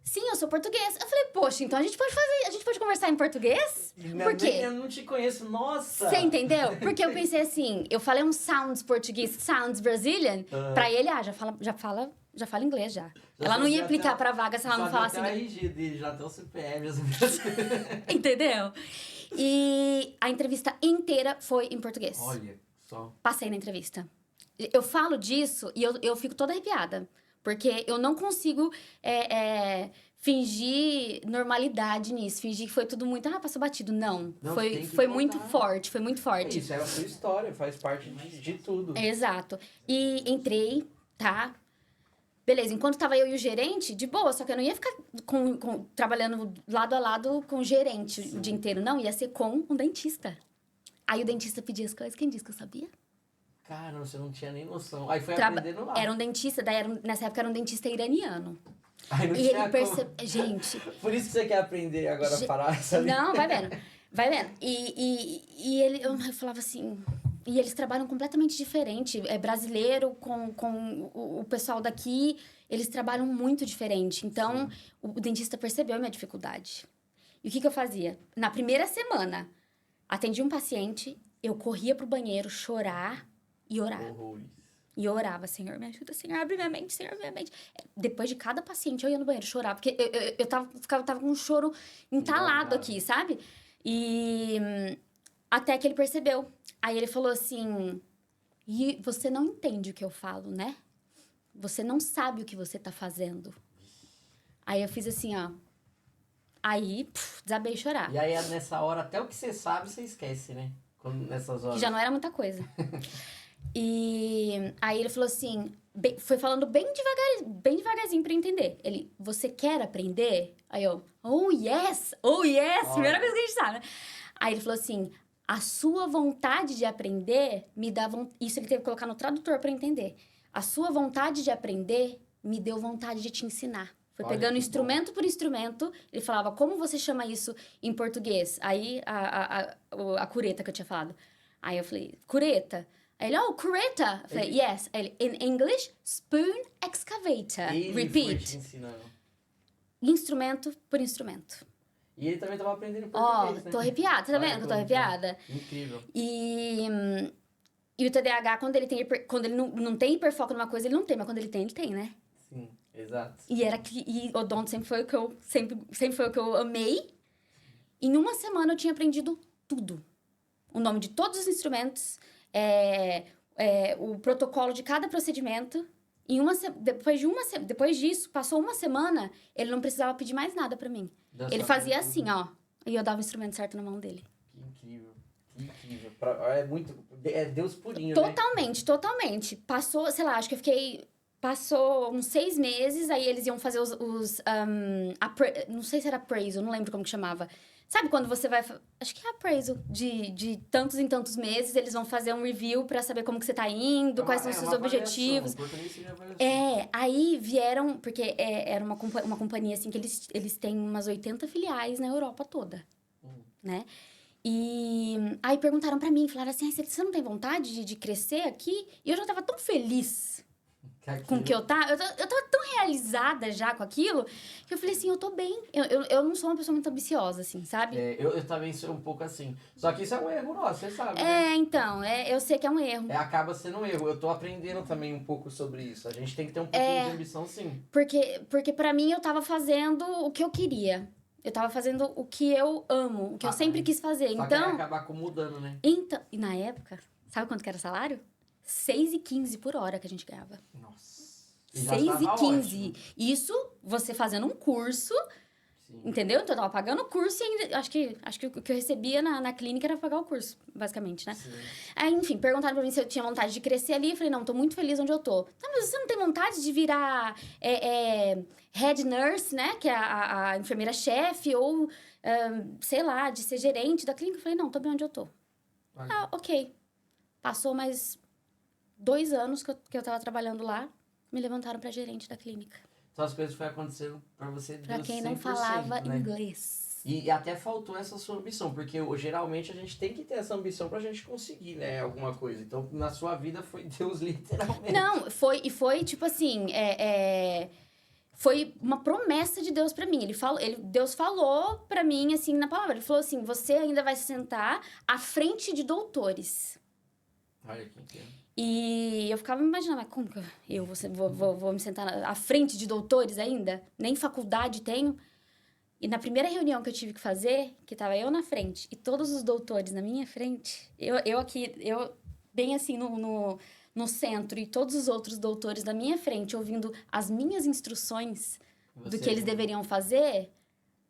Sim, eu sou português. Eu falei, poxa, então a gente pode conversar em português? Por quê? Eu não te conheço, nossa! Você entendeu? Porque eu pensei assim, eu falei um sounds português, sounds Brazilian, pra ele, já fala inglês já. Ela não ia aplicar pra vaga se ela não falasse inglês. inglês. Já tem a RG dele, já tem o CPF. Entendeu? E a entrevista inteira foi em português. Olha só. Passei na entrevista. Eu falo disso e eu fico toda arrepiada. Porque eu não consigo fingir normalidade nisso. Fingir que foi tudo muito... passou batido. Não. Foi muito forte. Foi muito forte. Isso é a sua história. Faz parte de tudo. Exato. E entrei, tá? Beleza. Enquanto tava eu e o gerente, de boa. Só que eu não ia ficar trabalhando lado a lado com o gerente o dia inteiro. Não, ia ser com um dentista. Aí o dentista pedia as coisas. Quem disse que eu sabia? Cara, você não tinha nem noção. Aí foi aprendendo lá. Era um dentista, nessa época era um dentista iraniano. Aí não E tinha ele percebeu... Gente... Por isso que você quer aprender agora a parar essa Não, vai vendo. E ele... Eu falava assim... E eles trabalham completamente diferente. É brasileiro com o pessoal daqui. Eles trabalham muito diferente. Então, o dentista percebeu a minha dificuldade. E o que eu fazia? Na primeira semana, atendi um paciente, eu corria pro banheiro chorar e orar. Horrores. E eu orava, Senhor, me ajuda, Senhor, abre minha mente, Senhor, abre minha mente. Depois de cada paciente, eu ia no banheiro chorar, porque eu tava com um choro entalado aqui, sabe? E até que ele percebeu. Aí ele falou assim, e você não entende o que eu falo, né? Você não sabe o que você tá fazendo. Aí eu fiz assim, ó. Aí, desabei a chorar. E aí, nessa hora, até o que você sabe, você esquece, né? Nessas horas. Que já não era muita coisa. E aí ele falou assim, foi falando bem devagarzinho pra eu entender. Ele, você quer aprender? Aí eu, oh yes, primeira coisa que a gente sabe, né? Aí ele falou assim, a sua vontade de aprender me dá vontade... Isso ele teve que colocar no tradutor pra eu entender. A sua vontade de aprender me deu vontade de te ensinar. Foi Olha, pegando que instrumento por instrumento. Ele falava, como você chama isso em português? Aí, a cureta que eu tinha falado. Aí eu falei, cureta? Aí ele, oh, cureta. Eu falei, yes. Aí ele, in English, spoon excavator. Ele foi Repeat. te ensinando. Instrumento por instrumento. E ele também tava aprendendo Ó, português, né? tô arrepiada. Você tá Olha, vendo que eu tô arrepiada? Incrível. E o TDAH, quando ele não tem hiperfoco numa coisa, ele não tem. Mas quando ele tem, né? Sim, exato. E odonto sempre foi o que eu amei. Em uma semana eu tinha aprendido tudo. O nome de todos os instrumentos, o protocolo de cada procedimento. Depois disso, passou uma semana, ele não precisava pedir mais nada pra mim. Ele fazia assim, ó. E eu dava o instrumento certo na mão dele. Que incrível. Que incrível. É Deus purinho, Totalmente. Passou, sei lá, acho que eu fiquei... Passou uns 6 meses, aí eles iam fazer não sei se era appraisal, não lembro como que chamava. Sabe quando você vai... Acho que é appraisal. De tantos em tantos meses, eles vão fazer um review pra saber como que você tá indo, quais são os seus objetivos. Aí vieram... Porque era uma companhia, assim, que eles têm umas 80 filiais na Europa toda, né? E aí perguntaram pra mim, falaram assim, você não tem vontade de crescer aqui? E eu já tava tão feliz com o que eu tava tão realizada já com aquilo, que eu falei assim, eu tô bem. Eu não sou uma pessoa muito ambiciosa, assim, sabe? Eu também sou um pouco assim. Só que isso é um erro nosso, você sabe, né? Então, eu sei que é um erro. Acaba sendo um erro. Eu tô aprendendo também um pouco sobre isso. A gente tem que ter um pouquinho de ambição, sim. Porque pra mim, eu tava fazendo o que eu queria. Eu tava fazendo o que eu amo, o que eu sempre quis fazer. Só que aí acaba acomodando, né? Então, e na época, sabe quanto que era o salário? 6,15 por hora que a gente ganhava. Nossa. 6,15. Isso, você fazendo um curso, sim. Entendeu? Então, eu tava pagando o curso e ainda... Acho que o que eu recebia na clínica era pagar o curso, basicamente, né? Sim. Aí, enfim, perguntaram pra mim se eu tinha vontade de crescer ali. Eu falei, não, tô muito feliz onde eu tô. Tá, mas você não tem vontade de virar head nurse, né? Que é a enfermeira-chefe, ou, sei lá, de ser gerente da clínica? Eu falei, não, tô bem onde eu tô. Ok. Passou mais 2 anos que eu tava trabalhando lá, me levantaram pra gerente da clínica. Então as coisas foram acontecendo pra você Pra quem não falava inglês. E até faltou essa sua ambição, porque geralmente a gente tem que ter essa ambição pra gente conseguir, né, alguma coisa. Então, na sua vida foi Deus literalmente. Não, foi tipo assim, foi uma promessa de Deus pra mim. Deus falou pra mim, assim, na palavra. Ele falou assim, você ainda vai se sentar à frente de doutores. Olha que incrível. E eu ficava me imaginando, mas como que eu vou me sentar à frente de doutores ainda? Nem faculdade tenho. E na primeira reunião que eu tive que fazer, que tava eu na frente e todos os doutores na minha frente, eu bem assim no centro e todos os outros doutores na minha frente, ouvindo as minhas instruções do que eles deveriam fazer,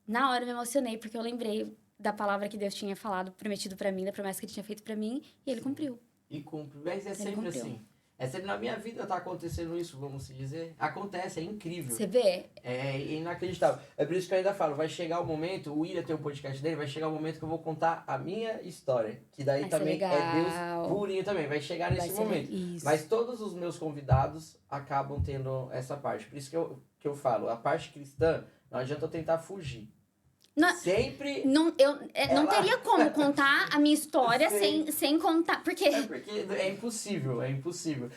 na hora eu me emocionei, porque eu lembrei da palavra que Deus tinha falado, prometido pra mim, da promessa que ele tinha feito pra mim, e ele cumpriu. E cumpre. Mas é sempre assim. É sempre na minha vida tá acontecendo isso, vamos dizer. Acontece, é incrível. Você vê? É inacreditável. É por isso que eu ainda falo, vai chegar o momento, o William tem um podcast dele, vai chegar o momento que eu vou contar a minha história. Que daí também é Deus purinho também, vai chegar nesse momento. Isso. Mas todos os meus convidados acabam tendo essa parte. Por isso que eu falo, a parte cristã, não adianta eu tentar fugir. Sempre. Não teria como contar a minha história sem contar. Porque é impossível.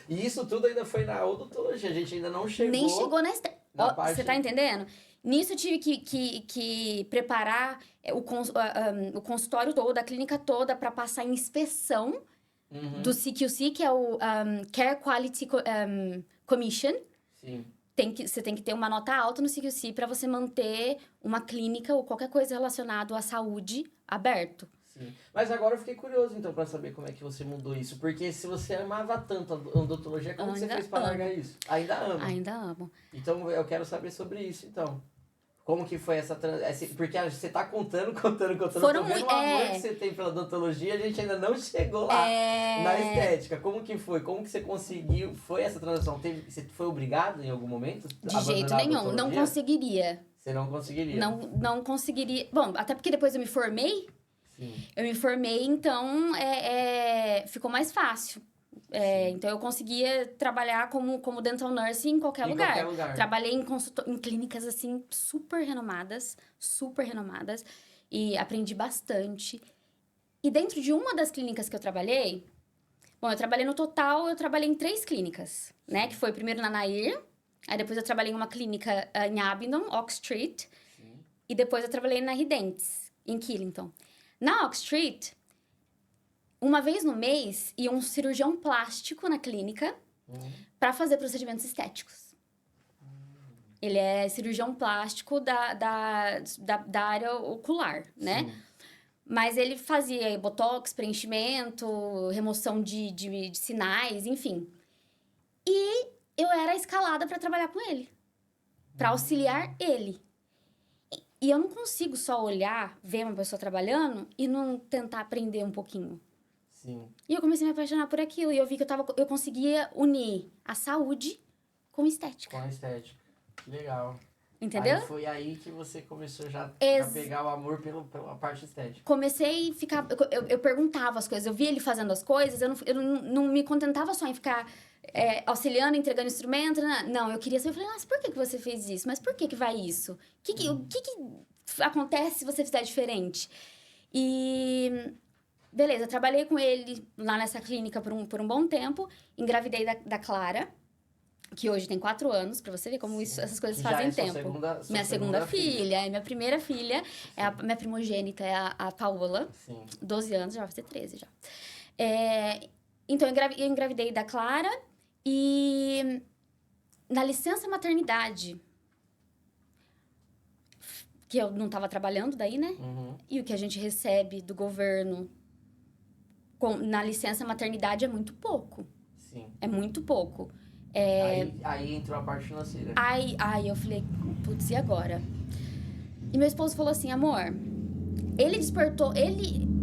E isso tudo ainda foi na odontologia. A gente ainda não chegou. Nem chegou na parte... Você tá entendendo? Nisso eu tive que preparar o consultório todo, a clínica toda, para passar em inspeção do CQC, que é o Care Quality Commission. Sim. Você tem que ter uma nota alta no CQC para você manter uma clínica ou qualquer coisa relacionada à saúde aberto. Sim. Mas agora eu fiquei curioso, então, para saber como é que você mudou isso. Porque se você amava tanto a odontologia, como você fez para largar isso? Ainda amo. Ainda amo. Então, eu quero saber sobre isso, então. Como que foi essa porque você tá contando. Foram Tô vendo o amor que você tem pela odontologia, a gente ainda não chegou lá na estética. Como que foi? Como que você conseguiu? Foi essa transição? Você foi obrigado em algum momento? De jeito nenhum. Não conseguiria. Você não conseguiria? Não conseguiria. Bom, até porque depois eu me formei. Sim. Eu me formei, então ficou mais fácil. Então, eu conseguia trabalhar como dental nurse em qualquer lugar. Trabalhei em clínicas, assim, super renomadas. E aprendi bastante. E dentro de uma das clínicas que eu trabalhei... Bom, eu trabalhei no total, eu trabalhei em 3 clínicas, né? Que foi primeiro na Nair, aí depois eu trabalhei em uma clínica em Abingdon, Oak Street. Sim. E depois eu trabalhei na Ridentes, em Killington. Na Oak Street... Uma vez no mês, ia um cirurgião plástico na clínica para fazer procedimentos estéticos. Ele é cirurgião plástico da área ocular, né? Sim. Mas ele fazia botox, preenchimento, remoção de sinais, enfim. E eu era escalada para trabalhar com ele, para auxiliar ele. E eu não consigo só olhar, ver uma pessoa trabalhando e não tentar aprender um pouquinho. Sim. E eu comecei a me apaixonar por aquilo. E eu vi que eu conseguia unir a saúde com estética. Com a estética. Legal. Entendeu? Aí foi aí que você começou já a pegar o amor pela parte estética. Comecei a ficar... Eu perguntava as coisas. Eu via ele fazendo as coisas. Eu não me contentava só em ficar auxiliando, entregando instrumento. Não, eu queria saber. Eu falei, nossa, por que você fez isso? Mas por que vai isso? O que acontece se você fizer diferente? E... Beleza, trabalhei com ele lá nessa clínica por um bom tempo. Engravidei da Clara, que hoje tem 4 anos, pra você ver como essas coisas fazem tempo. Minha segunda filha. Minha primeira filha, minha primogênita é a Paola. Sim. 12 anos, já vai fazer 13 já. Então, eu engravidei da Clara e na licença maternidade, que eu não estava trabalhando daí, né? Uhum. E o que a gente recebe do governo na licença maternidade é muito pouco. Sim. É muito pouco. Aí entrou a parte financeira. Aí eu falei, putz, e agora? E meu esposo falou assim, amor, ele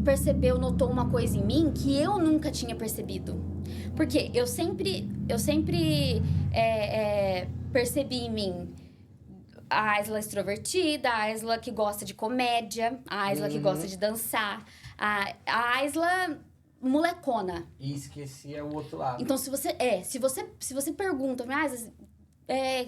percebeu, notou uma coisa em mim que eu nunca tinha percebido. Porque eu sempre percebi em mim a Aisla extrovertida, a Aisla que gosta de comédia, a Aisla que gosta de dançar, a Aisla molecona. E esquecia o outro lado. Então, se você pergunta,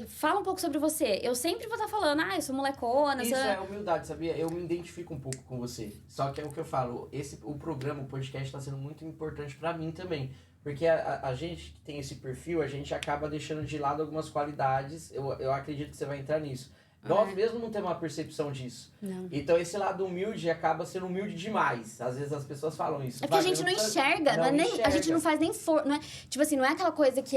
fala um pouco sobre você. Eu sempre vou estar falando, eu sou molecona. Isso é humildade, sabia? Eu me identifico um pouco com você. Só que é o que eu falo, o programa, o podcast está sendo muito importante para mim também. Porque a gente que tem esse perfil, a gente acaba deixando de lado algumas qualidades. Eu acredito que você vai entrar nisso. Nós mesmo não temos uma percepção disso. Não. Então, esse lado humilde acaba sendo humilde demais. Às vezes as pessoas falam isso. É que a gente não enxerga, a gente não faz nem não é, tipo assim, não é aquela coisa que,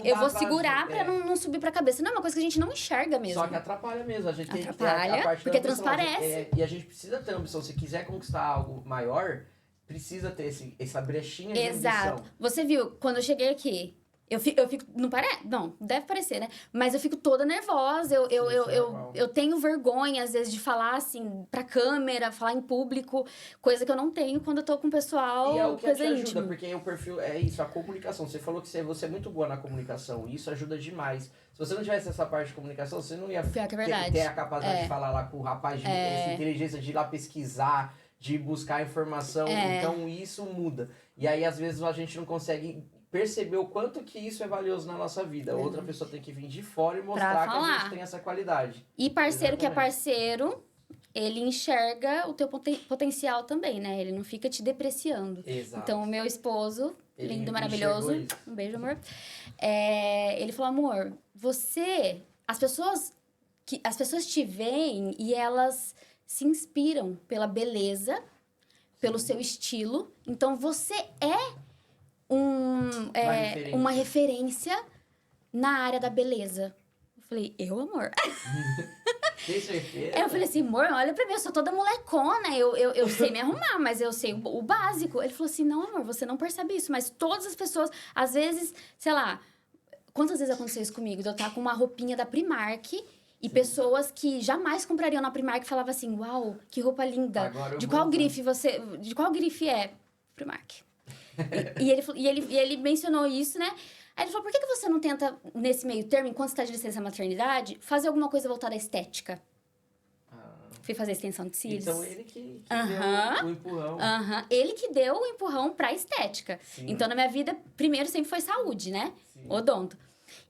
eu vou segurar pra não subir pra cabeça. Não, é uma coisa que a gente não enxerga mesmo. Só que atrapalha mesmo. A gente tem que ter a parte porque da ambição. transparece. E a gente precisa ter ambição. Se quiser conquistar algo maior, precisa ter essa brechinha de ambição. Exato. Você viu, quando eu cheguei aqui, eu fico, não parece? Não, deve parecer, né? Mas eu fico toda nervosa, eu tenho vergonha, às vezes, de falar, assim, pra câmera, falar em público, coisa que eu não tenho quando eu tô com o pessoal, e é o que coisa te íntima. ajuda, porque o perfil é isso, a comunicação. Você falou que você é muito boa na comunicação, e isso ajuda demais. Se você não tivesse essa parte de comunicação, você não ia ter a capacidade de falar lá com o rapaz, de essa inteligência de ir lá pesquisar, de buscar informação, então isso muda. E aí, às vezes, a gente não consegue perceber o quanto que isso é valioso na nossa vida. Outra pessoa tem que vir de fora e mostrar que a gente tem essa qualidade. E parceiro que é parceiro, ele enxerga o teu potencial também, né? Ele não fica te depreciando. Exato. Então, o meu esposo, lindo, maravilhoso, um beijo, amor. Ele falou, amor, as pessoas te veem e elas se inspiram pela beleza, pelo seu estilo. Então, você é uma referência na área da beleza. Eu falei, amor? Tem certeza? Eu falei assim, amor, olha pra mim, eu sou toda molecona, eu sei me arrumar, mas eu sei o básico. Ele falou assim, não, amor, você não percebe isso, mas todas as pessoas, às vezes, sei lá, quantas vezes aconteceu isso comigo? De eu estar com uma roupinha da Primark E pessoas que jamais comprariam na Primark falavam assim, uau, que roupa linda. Agora eu De vou qual usar. grife você... De qual grife é? Primark. E ele mencionou isso, né? Aí ele falou, por que você não tenta, nesse meio termo, enquanto você está de licença maternidade, fazer alguma coisa voltada à estética? Ah, Fui fazer extensão de cílios. então ele que Aham. deu o empurrão. Ele que deu o empurrão pra estética. Sim. Então, na minha vida, primeiro sempre foi saúde, né? Sim. Odonto.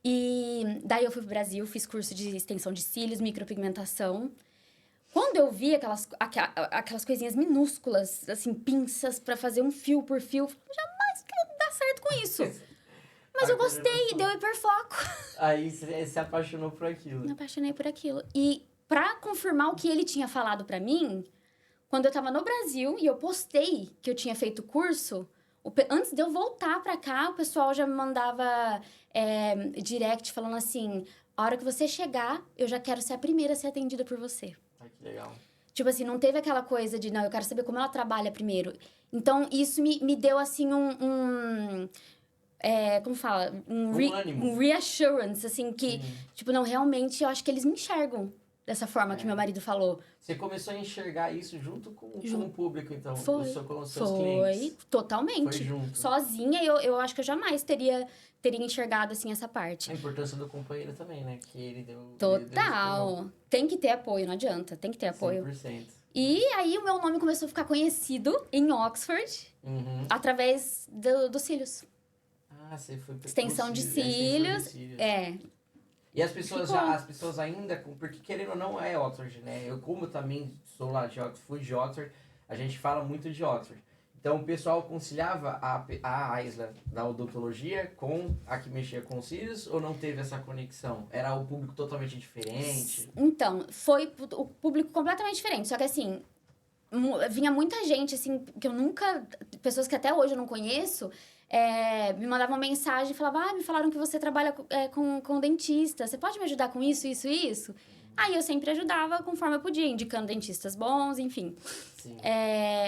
E daí eu fui pro Brasil, fiz curso de extensão de cílios, micropigmentação. Quando eu vi aquelas coisinhas minúsculas, assim, pinças pra fazer um fio por fio, eu falei, jamais quero dar certo com isso. Mas eu gostei e deu hiperfoco. Aí você se apaixonou por aquilo. Me apaixonei por aquilo. E pra confirmar o que ele tinha falado pra mim, quando eu tava no Brasil e eu postei que eu tinha feito o curso, antes de eu voltar pra cá, o pessoal já me mandava direct falando assim, a hora que você chegar, eu já quero ser a primeira a ser atendida por você. Ai, que legal. Tipo assim, não teve aquela coisa de, não, eu quero saber como ela trabalha primeiro. Então, isso me deu, assim, como fala? ânimo. Um reassurance, assim, que, tipo, não, realmente, eu acho que eles me enxergam dessa forma que meu marido falou. Você começou a enxergar isso junto com o público, então? Com os seus Foi, clientes? totalmente. Foi junto. Sozinha, eu acho que eu jamais teria enxergado, assim, essa parte. A importância do companheiro também, né? Que ele deu... Total. Tem que ter apoio, não adianta. Tem que ter apoio. 100%. E aí, o meu nome começou a ficar conhecido em Oxford, Uhum. através dos cílios. Ah, você foi... Extensão de extensão de cílios. cílios. É. E as pessoas, Ficou. as pessoas ainda, porque querendo ou não é Oxford, né? Eu como também sou lá de Oxford, fui de Oxford, a gente fala muito de Oxford. Então o pessoal conciliava a Aisla da odontologia com a que mexia com os cílios ou não teve essa conexão? Era o público totalmente diferente? Então, foi o público completamente diferente. Só que assim, vinha muita gente, assim, que eu nunca... Pessoas que até hoje eu não conheço, me mandavam mensagem e falavam, me falaram que você trabalha com dentista. Você pode me ajudar com isso, isso e isso? Aí eu sempre ajudava conforme eu podia, indicando dentistas bons, enfim. Sim.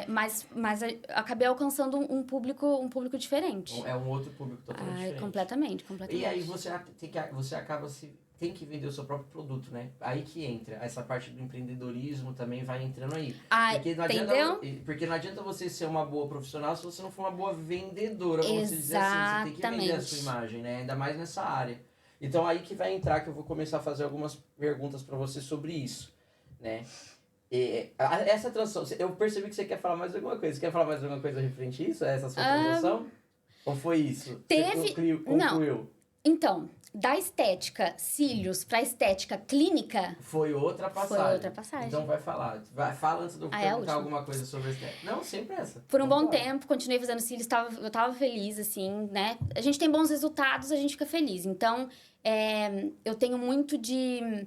Mas acabei alcançando um público diferente. É um outro público totalmente diferente. Completamente. E aí você acaba tem que vender o seu próprio produto, né? Aí que entra. Essa parte do empreendedorismo também vai entrando aí. Porque não entendeu? Porque não adianta você ser uma boa profissional se você não for uma boa vendedora, vamos dizer assim. Você tem que vender a sua imagem, né? Ainda mais nessa área. Então aí que vai entrar, que eu vou começar a fazer algumas perguntas pra você sobre isso, né? Essa transição, eu percebi que você quer falar mais alguma coisa. Você quer falar mais alguma coisa referente a isso? A essa sua transição? Ou foi isso? Teve... Concluiu? Então, da estética cílios pra estética clínica... Foi outra passagem. Então vai falar. Fala antes de eu perguntar alguma coisa sobre a estética. Não, sempre essa. Por um bom tempo, continuei fazendo cílios, eu tava feliz, assim, né? A gente tem bons resultados, a gente fica feliz. Então, eu tenho muito de...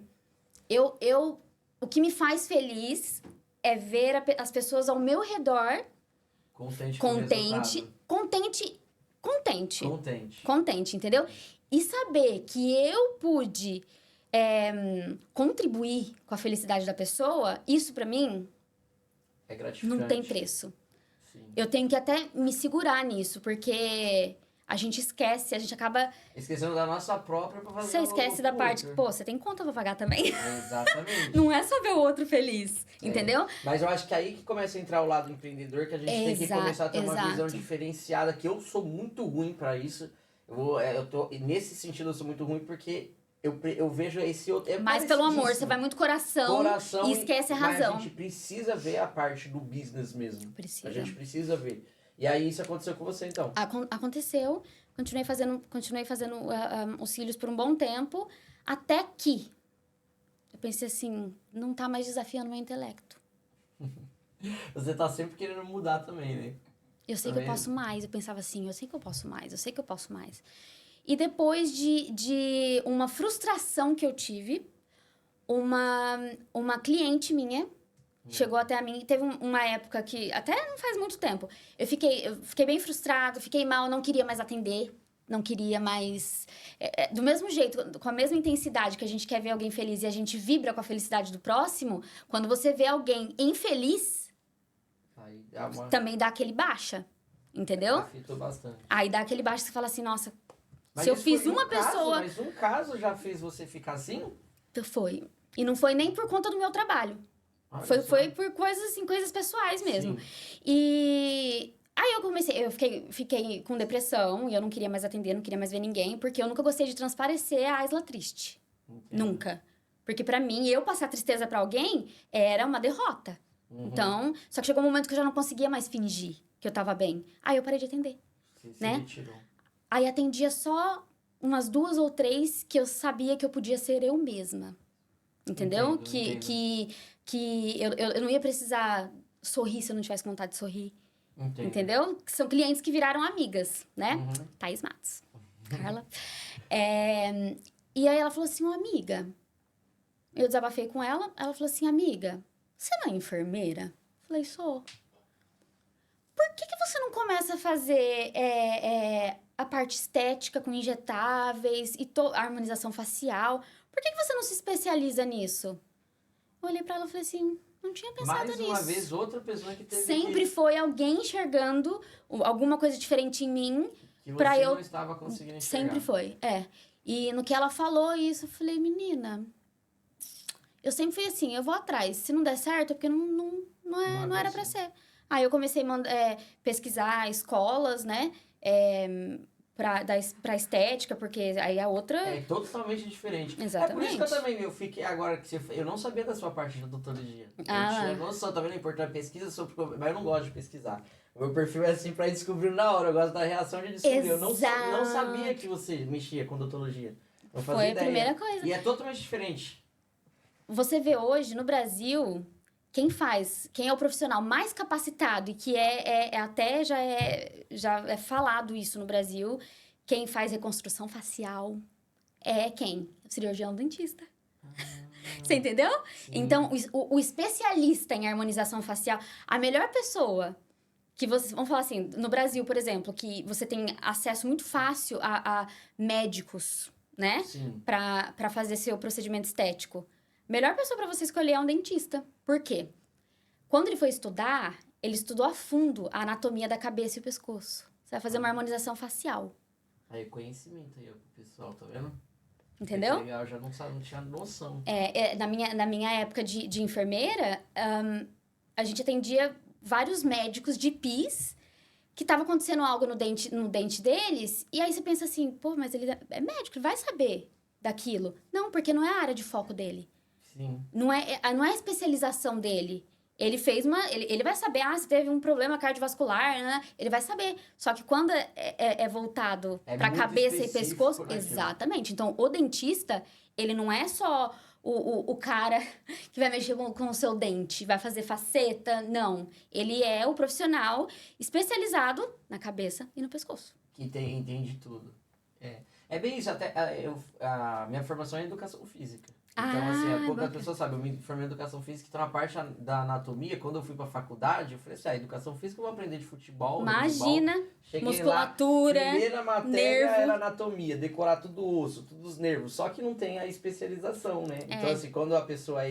O que me faz feliz é ver as pessoas ao meu redor contente, entendeu? E saber que eu pude contribuir com a felicidade da pessoa, isso pra mim é gratificante. não tem preço. Sim. Eu tenho que até me segurar nisso, porque a gente esquece, a gente acaba... Esquecendo da nossa própria pra fazer Você esquece da parte que, você tem conta pra pagar também. Exatamente. Não é só ver o outro feliz, entendeu? Mas eu acho que aí que começa a entrar o lado empreendedor, que a gente tem que começar a ter uma visão diferenciada, que eu sou muito ruim pra isso. Nesse sentido eu sou muito ruim porque eu vejo esse outro... Mas pelo amor, você vai muito coração e esquece a razão. Mas a gente precisa ver a parte do business mesmo. Precisa. A gente precisa ver. E aí isso aconteceu com você, então? Aconteceu. Continuei fazendo os cílios por um bom tempo, até que eu pensei assim, não tá mais desafiando meu intelecto. Você tá sempre querendo mudar também, né? Eu sei que eu posso mais. Eu pensava assim, eu sei que eu posso mais. E depois de uma frustração que eu tive, uma cliente minha chegou até a mim. Teve uma época que, até não faz muito tempo, eu fiquei bem frustrada, fiquei mal, não queria mais atender. Não queria mais... do mesmo jeito, com a mesma intensidade que a gente quer ver alguém feliz e a gente vibra com a felicidade do próximo, quando você vê alguém infeliz, também dá aquele baixa, entendeu? Afetou bastante. Aí dá aquele baixa que você fala assim, nossa, se eu fiz uma pessoa... Mas um caso já fez você ficar assim? Foi. E não foi nem por conta do meu trabalho. Olha Foi só. por coisas, assim, coisas pessoais mesmo. Sim. E aí eu fiquei com depressão e eu não queria mais atender, não queria mais ver ninguém, porque eu nunca gostei de transparecer a Isla triste. Entendo. Nunca. Porque pra mim, eu passar tristeza pra alguém era uma derrota. Uhum. Então, só que chegou um momento que eu já não conseguia mais fingir que eu tava bem. Aí eu parei de atender. Você se né? retirou. Aí atendia só umas 2 ou 3 que eu sabia que eu podia ser eu mesma. Entendeu? Entendo. Que eu não ia precisar sorrir se eu não tivesse vontade de sorrir. Entendo. Entendeu? Que são clientes que viraram amigas, né? Uhum. Thaís Matos. Carla. E aí ela falou assim, ô amiga... Eu desabafei com ela, ela falou assim, amiga, você não é enfermeira? Falei, sou. Por que você não começa a fazer a parte estética com injetáveis e a harmonização facial? Por que você não se especializa nisso? Eu olhei pra ela e falei assim, não tinha pensado Mais nisso. uma vez, outra pessoa que teve Sempre foi alguém enxergando alguma coisa diferente em mim. que pra você eu- não estava conseguindo enxergar. Sempre foi, E no que ela falou isso, eu falei, menina... Eu sempre fui assim, eu vou atrás. Se não der certo, é porque não era pra ser. Aí eu comecei a pesquisar escolas, né? Pra estética, porque aí a outra... É totalmente diferente. Exatamente. É por isso que eu também, eu fiquei agora que eu não sabia da sua parte de odontologia. Eu tinha noção, tá vendo? É importante pesquisa sobre, mas eu não gosto de pesquisar. O meu perfil é assim pra ir descobrindo na hora. Eu gosto da reação de descobrir. Eu não sabia que você mexia com odontologia. Não fazia Foi a ideia. primeira coisa. E é totalmente diferente. Você vê hoje, no Brasil, quem é o profissional mais capacitado e que já é falado isso no Brasil, quem faz reconstrução facial é quem? O cirurgião dentista. Você entendeu? Sim. Então, o especialista em harmonização facial, a melhor pessoa que você... Vamos falar assim, no Brasil, por exemplo, que você tem acesso muito fácil a médicos, né? Sim. Pra fazer seu procedimento estético. Melhor pessoa pra você escolher é um dentista. Por quê? Quando ele foi estudar, ele estudou a fundo a anatomia da cabeça e o pescoço. Você vai fazer uma harmonização facial. Aí, conhecimento aí, ó, pro pessoal, tá vendo? Entendeu? É legal, eu já não tinha noção. Na minha época de enfermeira, a gente atendia vários médicos de PIs que estava acontecendo algo no dente deles. E aí você pensa assim, pô, mas ele é médico, ele vai saber daquilo. Não, porque não é a área de foco dele. Sim. Não é a especialização dele. Ele fez ele vai saber, se teve um problema cardiovascular, né? Ele vai saber. Só que quando é voltado pra muito cabeça e específico pescoço... naquilo. Exatamente. Então, o dentista, ele não é só o cara que vai mexer com o seu dente, vai fazer faceta, não. Ele é o profissional especializado na cabeça e no pescoço. Que entende tudo. É bem isso, até a minha formação é em educação física. Então, assim, poucas bacana. pessoas sabem, eu me formei em educação física, então na parte da anatomia, quando eu fui pra faculdade, eu falei assim, educação física eu vou aprender de futebol, Imagina, handebol. Cheguei musculatura, lá, primeira matéria nervo. era anatomia, decorar tudo o osso, tudo os nervos, só que não tem a especialização, né? Então, assim, quando a pessoa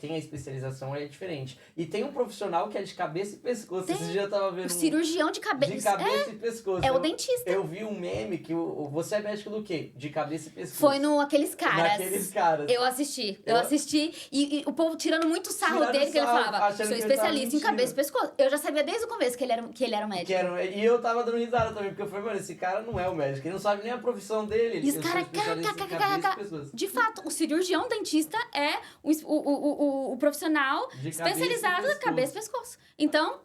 tem a especialização, é diferente. E tem um profissional que é de cabeça e pescoço, esse dia eu tava vendo O cirurgião de cabeça. de cabeça e pescoço. É o dentista. Eu vi um meme que você é médico do quê? De cabeça e pescoço. Foi no Aqueles Caras. Naqueles caras. Eu assisti e o povo tirando muito sarro Tirando dele, que ele sarro, falava, achando sou que ele especialista tava em cabeça e pescoço. Eu já sabia desde o começo que ele era um médico. E eu tava dando risada também, porque eu falei, mano, esse cara não é o médico, ele não sabe nem a profissão dele. E os Eu sou caras, especialista em cabeça e pescoço. de fato, o cirurgião dentista é o profissional De especializado na cabeça e pescoço. Então,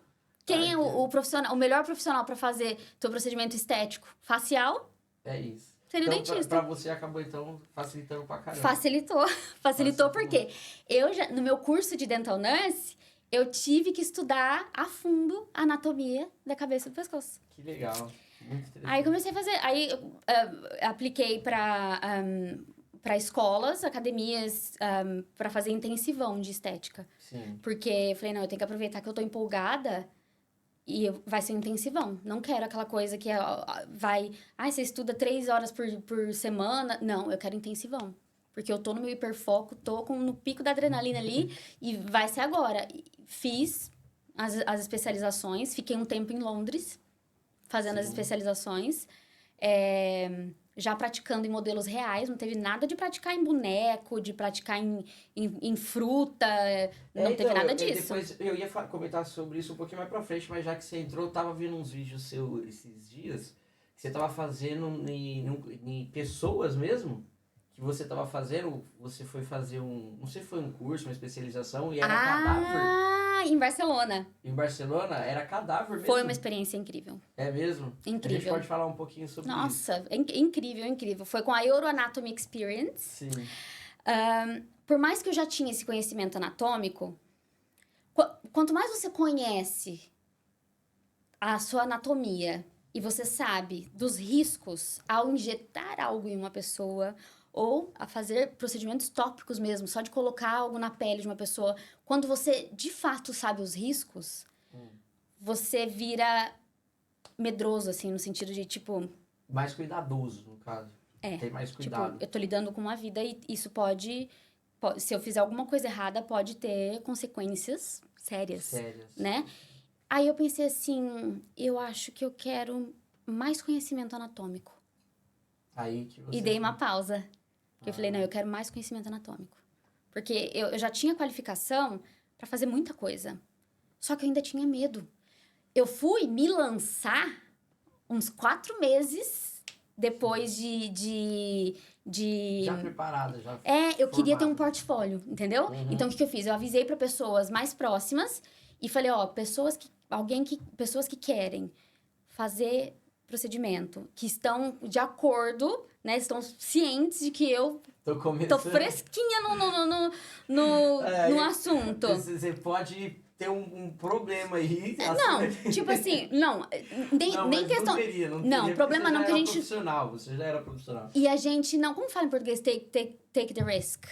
quem é o profissional, o melhor profissional pra fazer teu procedimento estético facial? É isso. Seria o Então, dentista. pra você acabou, então, facilitando pra caramba. Facilitou porque no meu curso de dental nurse, eu tive que estudar a fundo a anatomia da cabeça e do pescoço. Que legal. Muito interessante. Aí comecei a fazer, apliquei para escolas, academias, para fazer intensivão de estética. Sim. Porque eu falei, não, eu tenho que aproveitar que eu tô empolgada e vai ser um intensivão. Não quero aquela coisa que você estuda 3 horas por semana. Não, eu quero intensivão. Porque eu tô no meu hiperfoco, tô no pico da adrenalina ali e vai ser agora. Fiz as especializações, fiquei um tempo em Londres fazendo as especializações. já praticando em modelos reais, não teve nada de praticar em boneco, de praticar em fruta, não teve nada disso. Depois eu ia comentar sobre isso um pouquinho mais pra frente, mas já que você entrou, eu tava vendo uns vídeos seus esses dias, que você tava fazendo em pessoas mesmo, que você tava fazendo, você foi fazer não sei se foi um curso, uma especialização, e era cadáver. Em Barcelona. Em Barcelona, era cadáver mesmo. Foi uma experiência incrível. É mesmo? Incrível. A gente pode falar um pouquinho sobre isso. Nossa, incrível, incrível. Foi com a Euroanatomy Experience. Sim. Por mais que eu já tinha esse conhecimento anatômico, quanto mais você conhece a sua anatomia e você sabe dos riscos ao injetar algo em uma pessoa ou a fazer procedimentos tópicos mesmo, só de colocar algo na pele de uma pessoa, quando você de fato sabe os riscos, você vira medroso, assim, no sentido de, tipo... Mais cuidadoso, no caso. Tem mais cuidado. Tipo, eu tô lidando com uma vida e isso pode... Se eu fizer alguma coisa errada, pode ter consequências sérias, né? Aí eu pensei assim, eu acho que eu quero mais conhecimento anatômico. Aí que você... E dei uma pausa. Porque eu falei, não, eu quero mais conhecimento anatômico. Porque eu já tinha qualificação para fazer muita coisa. Só que eu ainda tinha medo. Eu fui me lançar uns 4 meses depois de... Já preparada, já eu queria ter um portfólio, entendeu? Então, o que eu fiz? Eu avisei para pessoas mais próximas e falei, pessoas que querem fazer procedimento, que estão de acordo, né? Estão cientes de que eu tô fresquinha no assunto. Você pode ter um problema aí. Não, tipo assim, nem questão... Não teria, problema não, que a gente... Você já era profissional. E a gente não... Como fala em português? Take the risk.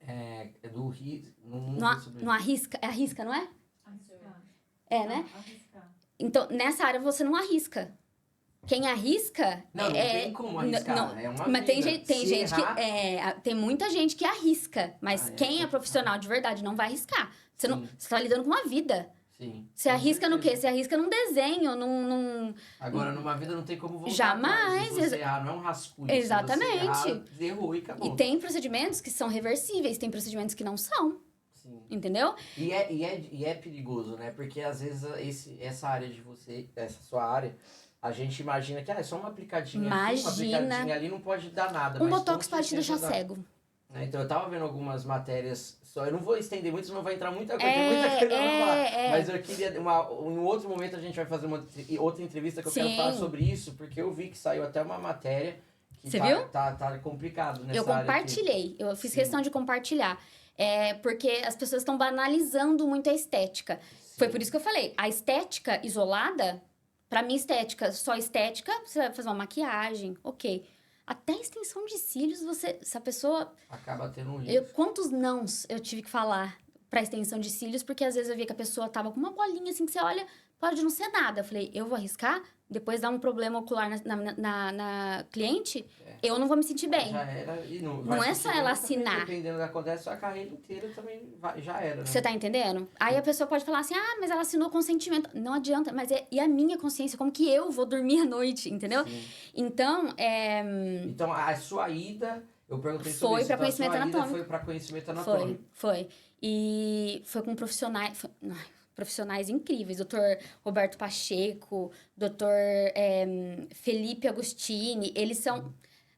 É do risco... Não arrisca? É arrisca, não é? Arriscar. É, né? Arriscar. Então, nessa área você não arrisca. Quem arrisca... Não tem como arriscar. É uma mas vida. tem gente que... Tem muita gente que arrisca. Mas quem é complicado. profissional de verdade não vai arriscar. Você tá lidando com uma vida. Sim. Você arrisca no quê? Você arrisca num desenho, num... Agora, numa vida não tem como voltar Jamais. atrás. Se você errar, não é um rascunho. Exatamente. Se você errar, errou e acabou. E tem procedimentos que são reversíveis, tem procedimentos que não são. Sim. Entendeu? E é perigoso, né? Porque às vezes essa área de você, essa sua área, a gente imagina que é só uma aplicadinha aqui, uma aplicadinha ali, não pode dar nada. Um mas botox pode te deixar cego. Então eu tava vendo algumas matérias, eu não vou estender muito, senão vai entrar muita coisa, tem muita coisa pra falar. Mas eu queria, em outro momento a gente vai fazer outra entrevista que eu quero falar sobre isso, porque eu vi que saiu até uma matéria que Você viu? Tá complicado nessa Eu área compartilhei, aqui. eu fiz questão de compartilhar. Porque as pessoas estão banalizando muito a estética. Sim. Foi por isso que eu falei, a estética isolada, pra mim só estética, você vai fazer uma maquiagem, ok. Até extensão de cílios, se a pessoa... Acaba tendo um risco. Quantos nãos eu tive que falar pra extensão de cílios, porque às vezes eu via que a pessoa tava com uma bolinha assim, que você olha, pode não ser nada. Eu falei, eu vou arriscar? Depois dá um problema ocular na cliente, eu não vou me sentir bem. Já era. E não é só ela assinar. Dependendo do que acontece, a carreira inteira também já era, né? Você tá entendendo? Aí a pessoa pode falar assim, mas ela assinou consentimento. Não adianta, mas e a minha consciência? Como que eu vou dormir à noite, entendeu? Sim. Então, Então, a sua ida, eu perguntei sobre foi isso. pra conhecimento anatômico. Foi pra conhecimento anatômico. Foi. E foi com profissionais incríveis. Dr. Roberto Pacheco, Dr. Felipe Agostini. Eles são...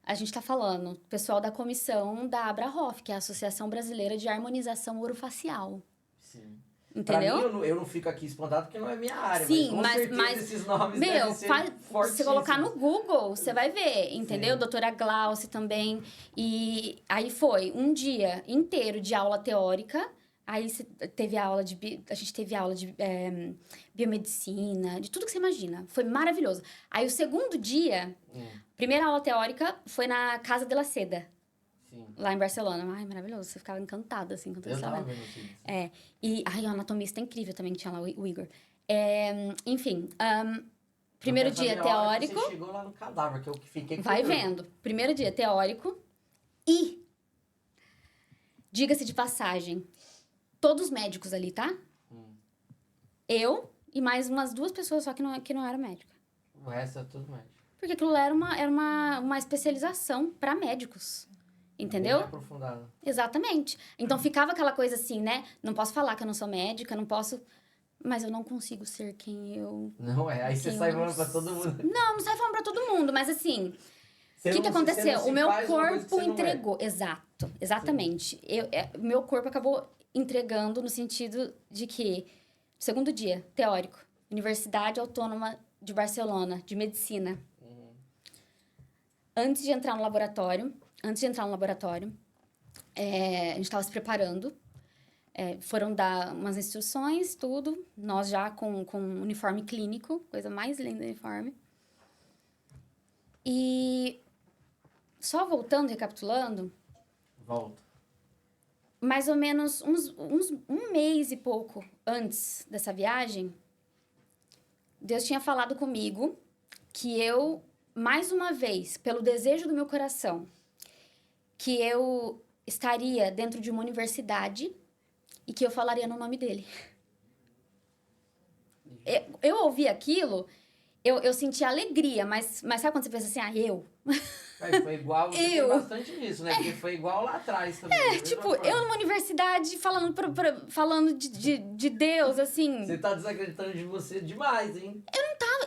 A gente tá falando, pessoal da comissão da ABRAHOF, que é a Associação Brasileira de Harmonização Orofacial. Sim. Entendeu? Pra mim, eu não fico aqui espantado porque não é minha área. Sim, mas esses nomes devem ser você colocar no Google, você vai ver, entendeu? Sim. Doutora Glauce também. E aí foi um dia inteiro de aula teórica. Aí a gente teve aula de biomedicina, de tudo que você imagina. Foi maravilhoso. Aí o segundo dia, primeira aula teórica foi na Casa de la Seda. Sim. Lá em Barcelona. Ai, maravilhoso. Você ficava encantada, assim, quando você tava estava... vendo assim. E o anatomista incrível também que tinha lá, o Igor. Enfim, primeiro dia teórico... Você chegou lá no cadáver, que eu fiquei... Vai vendo. Primeiro dia teórico. E, diga-se de passagem, todos médicos ali, tá? Eu e mais umas 2 pessoas só que não era médica. O resto é tudo médico. Porque aquilo era uma especialização para médicos. Entendeu? Bem aprofundado. Exatamente. Então ficava aquela coisa assim, né? Não posso falar que eu não sou médica, não posso. Mas eu não consigo ser quem eu. Não é, aí você sai falando pra todo mundo. Não sai falando pra todo mundo, mas assim. Você O que não- aconteceu? você não se O meu faz uma coisa que corpo você não é. entregou. Exato, exatamente. O meu corpo acabou entregando no sentido de que, segundo dia, teórico, Universidade Autônoma de Barcelona, de Medicina. Antes de entrar no laboratório, a gente estava se preparando. Foram dar umas instruções, tudo. Nós já com uniforme clínico, coisa mais linda do uniforme. E só voltando, recapitulando, Volta. mais ou menos um mês e pouco antes dessa viagem, Deus tinha falado comigo que eu, mais uma vez, pelo desejo do meu coração, que eu estaria dentro de uma universidade e que eu falaria no nome dele. Eu ouvi aquilo, eu senti alegria, mas sabe quando você pensa assim, eu? Foi igual, você tem bastante nisso, né? Porque foi igual lá atrás também. da mesma Tipo, forma. eu numa universidade falando de Deus, assim. Você tá desacreditando de você demais, hein?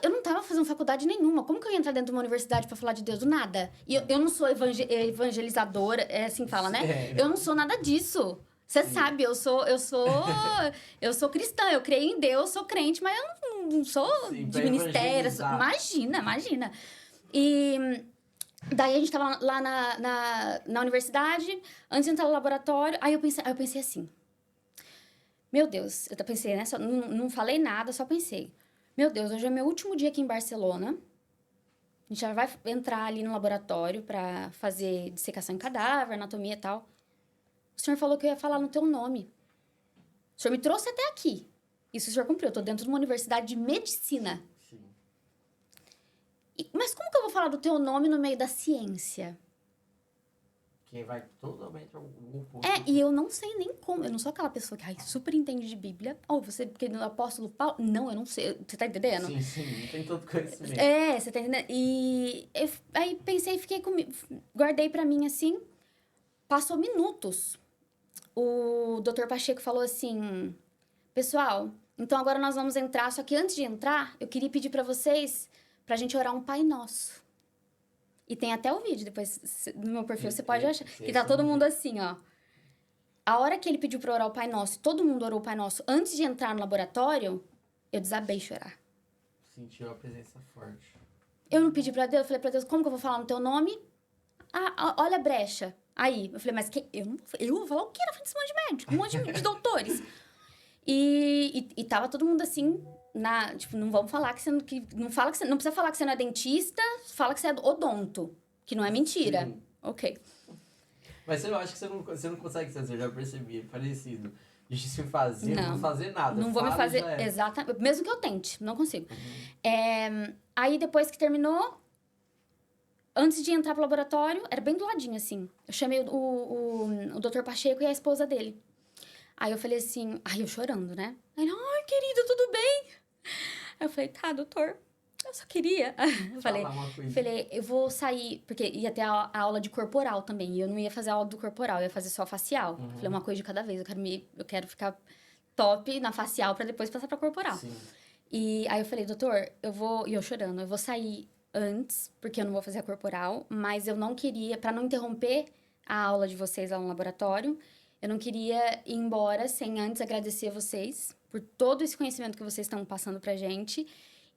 Eu não tava fazendo faculdade nenhuma. Como que eu ia entrar dentro de uma universidade pra falar de Deus? Do nada. E eu não sou evangelizadora, é assim que fala, né? Sério? Eu não sou nada disso. Você sabe, eu sou cristã, eu creio em Deus, sou crente, mas eu não sou Sim, de pra ministério. evangelizar. Imagina. E daí a gente tava lá na universidade, antes de entrar no laboratório, aí eu pensei assim, meu Deus, eu pensei, né? Não falei nada, só pensei. Meu Deus, hoje é meu último dia aqui em Barcelona. A gente já vai entrar ali no laboratório pra fazer dissecação em cadáver, anatomia e tal. O senhor falou que eu ia falar no teu nome. O senhor me trouxe até aqui. Isso o senhor cumpriu. Eu tô dentro de uma universidade de medicina. Sim. Mas como que eu vou falar do teu nome no meio da ciência? Que vai totalmente ao oposto. E eu não sei nem como. Eu não sou aquela pessoa que super entende de Bíblia. Você, porque no apóstolo Paulo... Não, eu não sei. Você tá entendendo? Sim, não tem todo conhecimento. Você tá entendendo? E aí pensei, fiquei comigo. Guardei pra mim assim. Passou minutos. O Dr. Pacheco falou assim... Pessoal, então agora nós vamos entrar. Só que antes de entrar, eu queria pedir pra vocês... Pra gente orar um Pai Nosso. E tem até o vídeo, depois no meu perfil você pode achar. Que tá todo mundo assim, ó. A hora que ele pediu pra orar o Pai Nosso, todo mundo orou o Pai Nosso antes de entrar no laboratório, eu desabei chorar. Sentiu a presença forte. Eu não pedi pra Deus, eu falei pra Deus, como que eu vou falar no teu nome? Olha a brecha. Aí, eu falei, mas eu vou falar o quê na frente desse monte de médico? Um monte de doutores. E tava todo mundo assim, tipo, não vamos falar que você não fala que você não precisa falar que você não é dentista, fala que você é odonto, que não é mentira. Sim. Ok. Mas eu acho que você não consegue fazer, eu já percebi, é parecido. De se fazer, não Não. vou fazer nada. Não vou me Fala e fazer já é. exatamente, mesmo que eu tente, não consigo. Aí depois que terminou, antes de entrar pro laboratório, era bem do ladinho assim. Eu chamei o Dr. Pacheco e a esposa dele. Aí eu falei assim, eu chorando, né? Aí ele, ai, querido, tudo bem? Aí eu falei, tá, doutor, eu só queria. Eu falei, Falar uma coisa. eu vou sair, porque ia ter a aula de corporal também, e eu não ia fazer a aula do corporal, eu ia fazer só facial. Falei, uma coisa de cada vez, eu quero ficar top na facial pra depois passar pra corporal. Sim. E aí eu falei, doutor, e eu chorando, eu vou sair antes, porque eu não vou fazer a corporal, mas eu não queria, pra não interromper a aula de vocês lá no laboratório, eu não queria ir embora sem antes agradecer a vocês por todo esse conhecimento que vocês estão passando pra gente.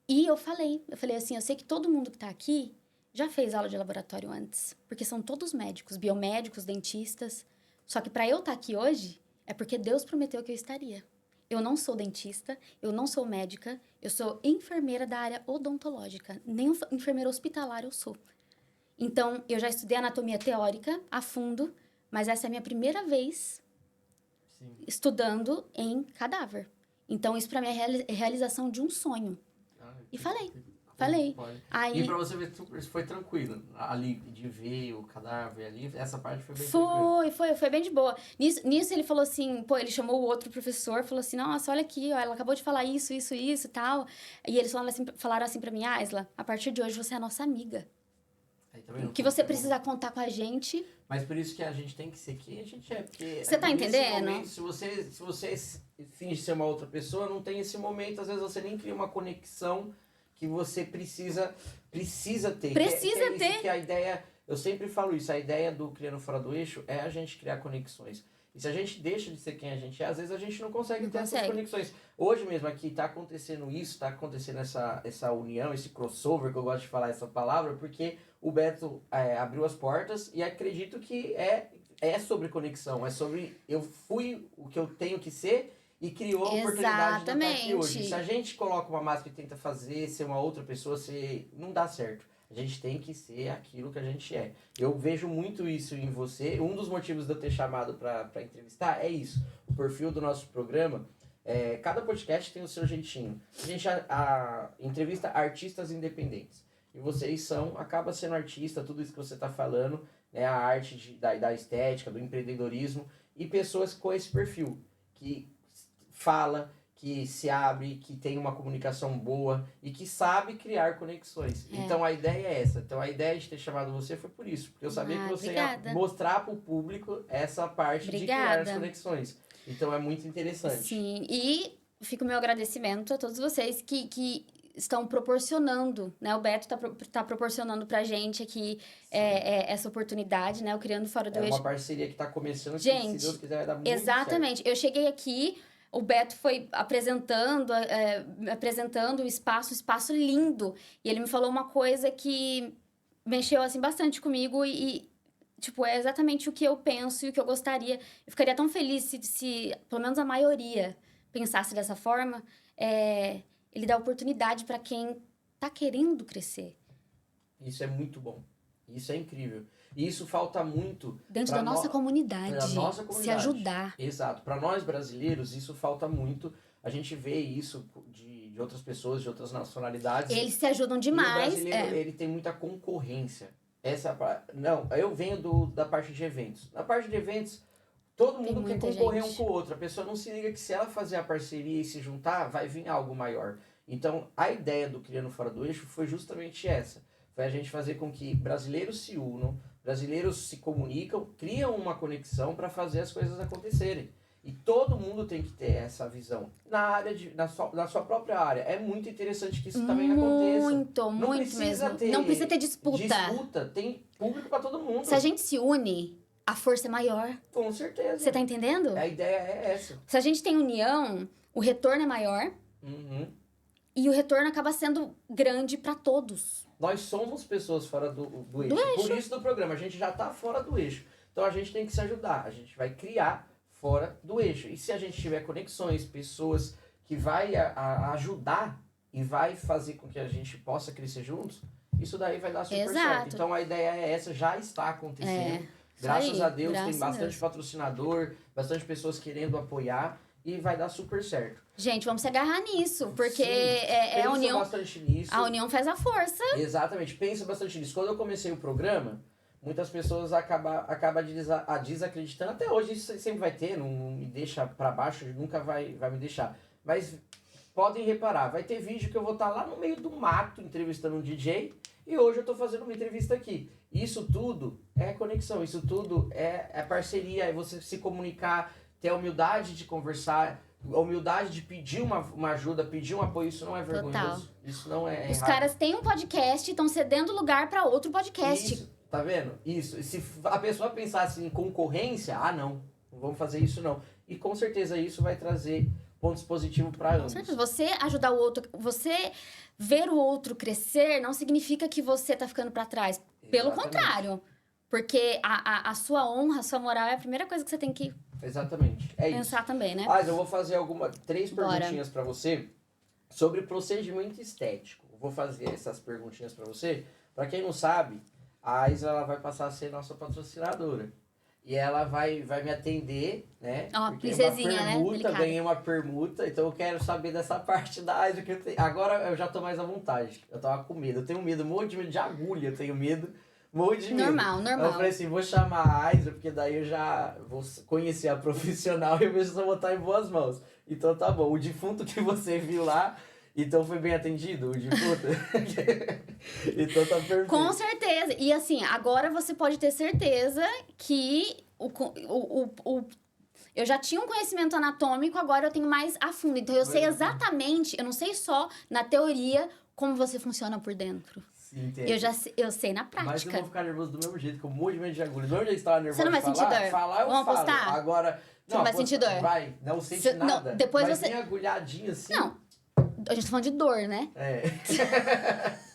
E eu falei assim, eu sei que todo mundo que tá aqui já fez aula de laboratório antes, porque são todos médicos, biomédicos, dentistas. Só que pra eu estar aqui hoje, é porque Deus prometeu que eu estaria. Eu não sou dentista, eu não sou médica, eu sou enfermeira da área odontológica. Nem enfermeira hospitalar eu sou. Então, eu já estudei anatomia teórica a fundo, mas essa é a minha primeira vez estudando em cadáver. Então, isso pra mim é a realização de um sonho. E falei. Falei. Pode. Aí E pra você ver, foi tranquilo. Ali, de ver o cadáver ali, essa parte foi bem tranquila. foi bem de boa. Nisso ele falou assim, pô, ele chamou o outro professor, falou assim, nossa, olha aqui, ó, ela acabou de falar isso e tal. E eles falaram assim pra mim, Isla, a partir de hoje você é a nossa amiga. Aí, tá vendo? O que você precisar contar com a gente... Mas por isso que a gente tem que ser quem a gente é. Porque Você tá nesse entendendo? momento, se você finge ser uma outra pessoa, não tem esse momento, às vezes você nem cria uma conexão que você precisa ter. Precisa ter. Isso que a ideia, eu sempre falo isso, a ideia do Criando Fora do Eixo é a gente criar conexões. E se a gente deixa de ser quem a gente é, às vezes a gente não consegue ter essas conexões. Hoje mesmo aqui tá acontecendo isso, tá acontecendo essa união, esse crossover, que eu gosto de falar essa palavra, porque o Beto abriu as portas e acredito que é sobre conexão, é sobre eu fui o que eu tenho que ser e criou a oportunidade de eu estar aqui hoje. Se a gente coloca uma máscara e tenta ser uma outra pessoa, não dá certo. A gente tem que ser aquilo que a gente é. Eu vejo muito isso em você. Um dos motivos de eu ter chamado para entrevistar é isso. O perfil do nosso programa, cada podcast tem o seu jeitinho. A gente entrevista artistas independentes. E vocês acaba sendo artista, tudo isso que você está falando, né, a arte da estética, do empreendedorismo, e pessoas com esse perfil, que fala, que se abre, que tem uma comunicação boa e que sabe criar conexões. Então a ideia é essa. Então a ideia de ter chamado você foi por isso, porque eu sabia que você ia mostrar para o público essa parte de criar as conexões. Então é muito interessante. Sim, e fica o meu agradecimento a todos vocês que estão proporcionando, né? O Beto tá proporcionando pra gente aqui essa oportunidade, né? O Criando Fora do Eixo. É uma parceria que tá começando, gente, que se Deus quiser vai dar muito exatamente. certo. Eu cheguei aqui, o Beto foi apresentando o espaço lindo. E ele me falou uma coisa que mexeu, assim, bastante comigo e tipo, é exatamente o que eu penso e o que eu gostaria. Eu ficaria tão feliz se pelo menos a maioria pensasse dessa forma. Ele dá oportunidade para quem tá querendo crescer. Isso é muito bom. Isso é incrível. E isso falta muito... Dentro da nossa comunidade. Se ajudar. Exato. Para nós brasileiros, isso falta muito. A gente vê isso de outras pessoas, de outras nacionalidades. Eles se ajudam demais. E o brasileiro, ele tem muita concorrência. Não, eu venho da parte de eventos. Na parte de eventos, todo mundo quer concorrer um com o outro. A pessoa não se liga que se ela fazer a parceria e se juntar, vai vir algo maior. Então, a ideia do Criando Fora do Eixo foi justamente essa. Foi a gente fazer com que brasileiros se unam, brasileiros se comunicam, criam uma conexão para fazer as coisas acontecerem. E todo mundo tem que ter essa visão. Na sua própria área. É muito interessante que isso também aconteça. Muito mesmo. Não precisa ter disputa. Tem público para todo mundo. Se a gente se une, a força é maior. Com certeza. Você tá entendendo? A ideia é essa. Se a gente tem união, o retorno é maior. Uhum. E o retorno acaba sendo grande para todos. Nós somos pessoas fora do eixo. Por isso do programa, a gente já tá fora do eixo. Então a gente tem que se ajudar. A gente vai criar fora do eixo. E se a gente tiver conexões, pessoas que vai ajudar e vai fazer com que a gente possa crescer juntos, isso daí vai dar super certo. Então a ideia é essa, já está acontecendo. Graças a Deus, tem bastante patrocinador, bastante pessoas querendo apoiar e vai dar super certo. Gente, vamos se agarrar nisso, porque Pensa a união. Bastante nisso. A união faz a força. Exatamente, pensa bastante nisso. Quando eu comecei o programa, muitas pessoas acabam desacreditando. Até hoje isso sempre vai ter, não me deixa pra baixo, nunca vai me deixar. Mas podem reparar, vai ter vídeo que eu vou estar lá no meio do mato entrevistando um DJ e hoje eu tô fazendo uma entrevista aqui. Isso tudo é conexão, isso tudo é parceria, é você se comunicar, ter a humildade de conversar, a humildade de pedir uma ajuda, pedir um apoio. Isso não é vergonhoso. Isso não é Os errado. caras têm um podcast e estão cedendo lugar para outro podcast. Isso, tá vendo? Isso. Se a pessoa pensasse em concorrência, não vamos fazer isso não. E com certeza isso vai trazer pontos positivos para ambos. Com certeza. Você ajudar o outro, você ver o outro crescer não significa que você tá ficando para trás. Pelo contrário. Porque a sua honra, a sua moral é a primeira coisa que você tem que pensar isso. Também, né? Eu vou fazer 3 perguntinhas para você sobre procedimento estético. Vou fazer essas perguntinhas para você. Para quem não sabe, a Isla ela vai passar a ser nossa patrocinadora. E ela vai me atender, né? Ó, Porque é princesinha, uma né? permuta, Delicada. ganhei uma permuta, então eu quero saber dessa parte da AISO que eu tenho. Agora eu já tô mais à vontade. Eu tava com medo. Eu tenho medo, morro de medo de agulha, eu tenho medo, morro de medo. Normal, Aí normal. eu falei assim, vou chamar a AISO, porque daí eu já vou conhecer a profissional e eu vejo se eu vou estar em boas mãos. Então tá bom. O defunto que você viu lá, então foi bem atendido, o defunto? Então tá perfeito. Com certeza. E assim, agora você pode ter certeza que eu já tinha um conhecimento anatômico, agora eu tenho mais a fundo. Então eu sei exatamente, eu não sei só na teoria como você funciona por dentro. Sim, entendo. Eu sei na Mas eu prática. vou ficar nervoso do mesmo jeito, com um monte de medo de agulha. Do mesmo jeito que você tava nervoso Você não vai de sentir dor? falar eu Vamos falo. apostar? Agora, Você não vai sentir dor? Vai, não sente Você- não, nada. depois mas você- tem agulhadinha assim. Não, a gente tá falando de dor, né? É.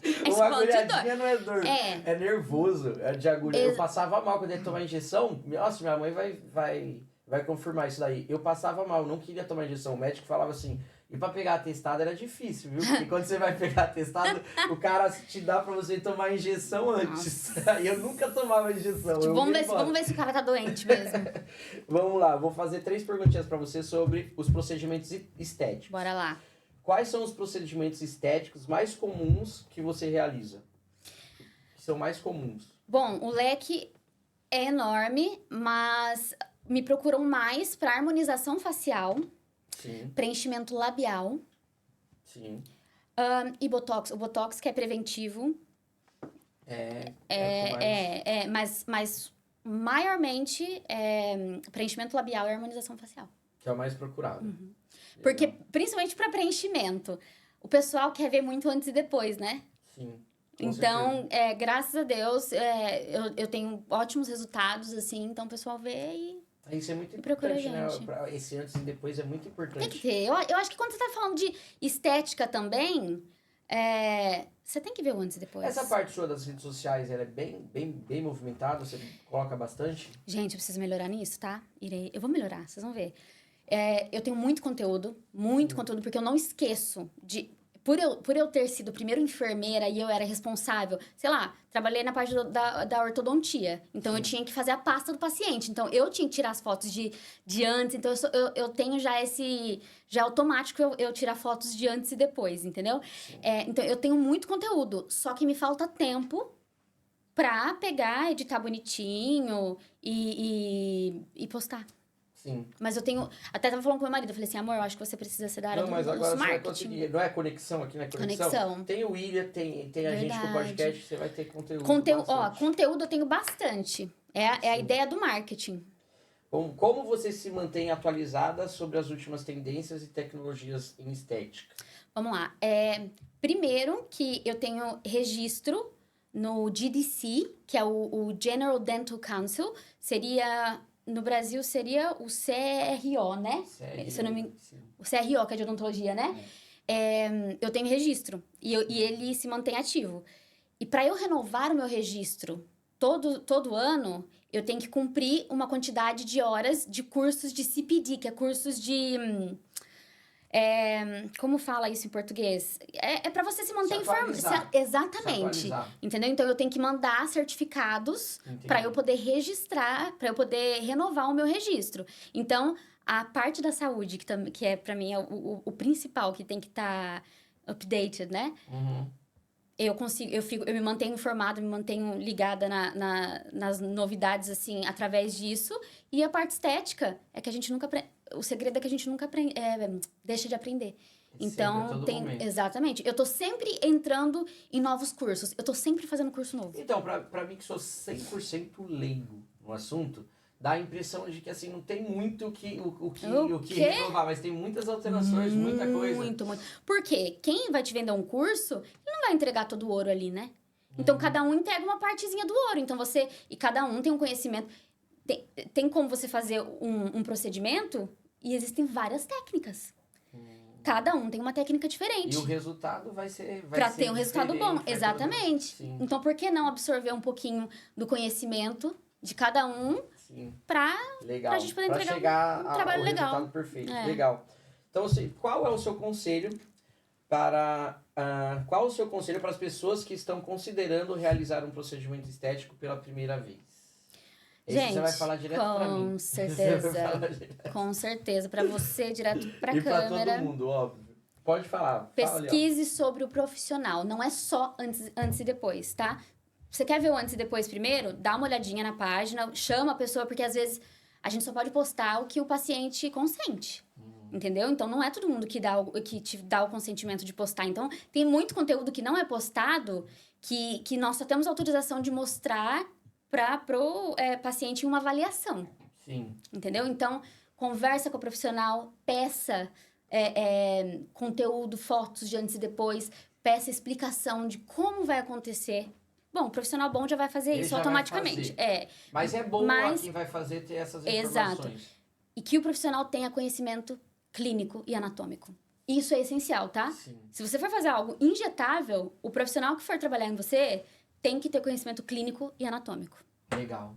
É Uma falando de agulhadinha não é dor. É. nervoso. É de agulha. Eu passava mal quando ia tomar injeção. Nossa, minha mãe vai confirmar isso daí. Eu passava mal, não queria tomar injeção. O médico falava assim. E pra pegar atestado era difícil, viu? Porque quando você vai pegar atestado, o cara te dá pra você tomar injeção antes. E eu nunca tomava injeção. eu Vamos ia ver, embora. vamos ver se o cara tá doente mesmo. Vamos lá, vou fazer 3 perguntinhas pra você sobre os procedimentos estéticos. Bora lá. Quais são os procedimentos estéticos mais comuns que você realiza? Que são mais comuns. Bom, o leque é enorme, mas me procuram mais para harmonização facial, Sim, preenchimento labial sim. e botox. O botox que é preventivo, mas maiormente preenchimento labial e harmonização facial. Que é o mais procurado. Uhum. Porque, principalmente para preenchimento, o pessoal quer ver muito antes e depois, né? Sim. com Então, graças a Deus, eu tenho ótimos resultados, assim, então o pessoal vê e Isso é muito procura importante, né? gente. Esse antes e depois é muito importante. tem que ter. Eu acho que quando você tá falando de estética também, você tem que ver o antes e depois. Essa parte sua das redes sociais, ela é bem movimentada? Você coloca bastante? Gente, eu preciso melhorar nisso, tá? Eu vou melhorar, vocês vão ver. Eu tenho muito conteúdo, porque eu não esqueço de... Por eu ter sido primeiro enfermeira e eu era responsável, sei lá, trabalhei na parte da ortodontia. Então, eu tinha que fazer a pasta do paciente. Então, eu tinha que tirar as fotos de antes. Então, eu tenho já já automático eu tirar fotos de antes e depois, entendeu? Então, eu tenho muito conteúdo, só que me falta tempo pra pegar, editar bonitinho e postar. Sim. Mas eu tenho... Até tava falando com meu marido, eu falei assim, amor, eu acho que você precisa ser da área Não, mas do agora você vai marketing. conseguir. Não é conexão aqui, não é conexão? Conexão. Tem o William, tem a gente com o Verdade. podcast, você vai ter conteúdo. Conteúdo bastante. eu tenho bastante. É a ideia do marketing. Bom, como você se mantém atualizada sobre as últimas tendências e tecnologias em estética? Vamos lá. Primeiro que eu tenho registro no GDC, que é o General Dental Council. No Brasil seria o CRO, né? Se eu não me... O CRO, que é de odontologia, né? Eu tenho registro. E ele se mantém ativo. E para eu renovar o meu registro todo ano, eu tenho que cumprir uma quantidade de horas de cursos de CPD, que é cursos de... como fala isso em português? É para você se manter informado. Exatamente. Entendeu? Então, eu tenho que mandar certificados para eu poder registrar, para eu poder renovar o meu registro. Então, a parte da saúde, que é para mim o principal, que tem que estar updated, né? Uhum. Eu me mantenho informada, me mantenho ligada nas novidades, assim, através disso. E a parte estética é que a gente nunca... O segredo é que a gente nunca deixa de aprender. Então, exatamente. Eu tô sempre entrando em novos cursos. Eu tô sempre fazendo curso novo. Então, pra mim que sou 100% leigo no assunto, dá a impressão de que, assim, não tem muito o que renovar, mas tem muitas alterações, muita coisa. Muito. Por quê? Quem vai te vender um curso, ele não vai entregar todo o ouro ali, né? Então, cada um entrega uma partezinha do ouro. Então, e cada um tem um conhecimento. Tem como você fazer um procedimento e existem várias técnicas. Cada um tem uma técnica diferente. E o resultado vai ser Pra ter um resultado bom, exatamente. Então, por que não absorver um pouquinho do conhecimento de cada um pra gente poder entregar chegar um trabalho legal. Resultado perfeito. Legal. Então, qual é o seu conselho para as pessoas que estão considerando realizar um procedimento estético pela primeira vez? Esse Gente, você vai falar direto pra mim. com Você vai certeza. falar direto. Com certeza. Pra você, direto pra E pra câmera. todo mundo, óbvio. Pode falar. Fala, Léo. Pesquise sobre o profissional. Não é só antes e depois, tá? Você quer ver o antes e depois primeiro? Dá uma olhadinha na página, chama a pessoa, porque às vezes a gente só pode postar o que o paciente consente. Entendeu? Então não é todo mundo que que te dá o consentimento de postar. Então tem muito conteúdo que não é postado que nós só temos autorização de mostrar para pro paciente em uma avaliação. Sim. Entendeu? Então, conversa com o profissional, peça conteúdo, fotos de antes e depois, peça explicação de como vai acontecer. Bom, o profissional bom já vai fazer Ele isso já vai automaticamente. fazer. Mas é bom Mas- a quem vai fazer ter essas Exato. informações. E que o profissional tenha conhecimento clínico e anatômico. Isso é essencial, tá? Sim. Se você for fazer algo injetável, o profissional que for trabalhar em você tem que ter conhecimento clínico e anatômico. Legal.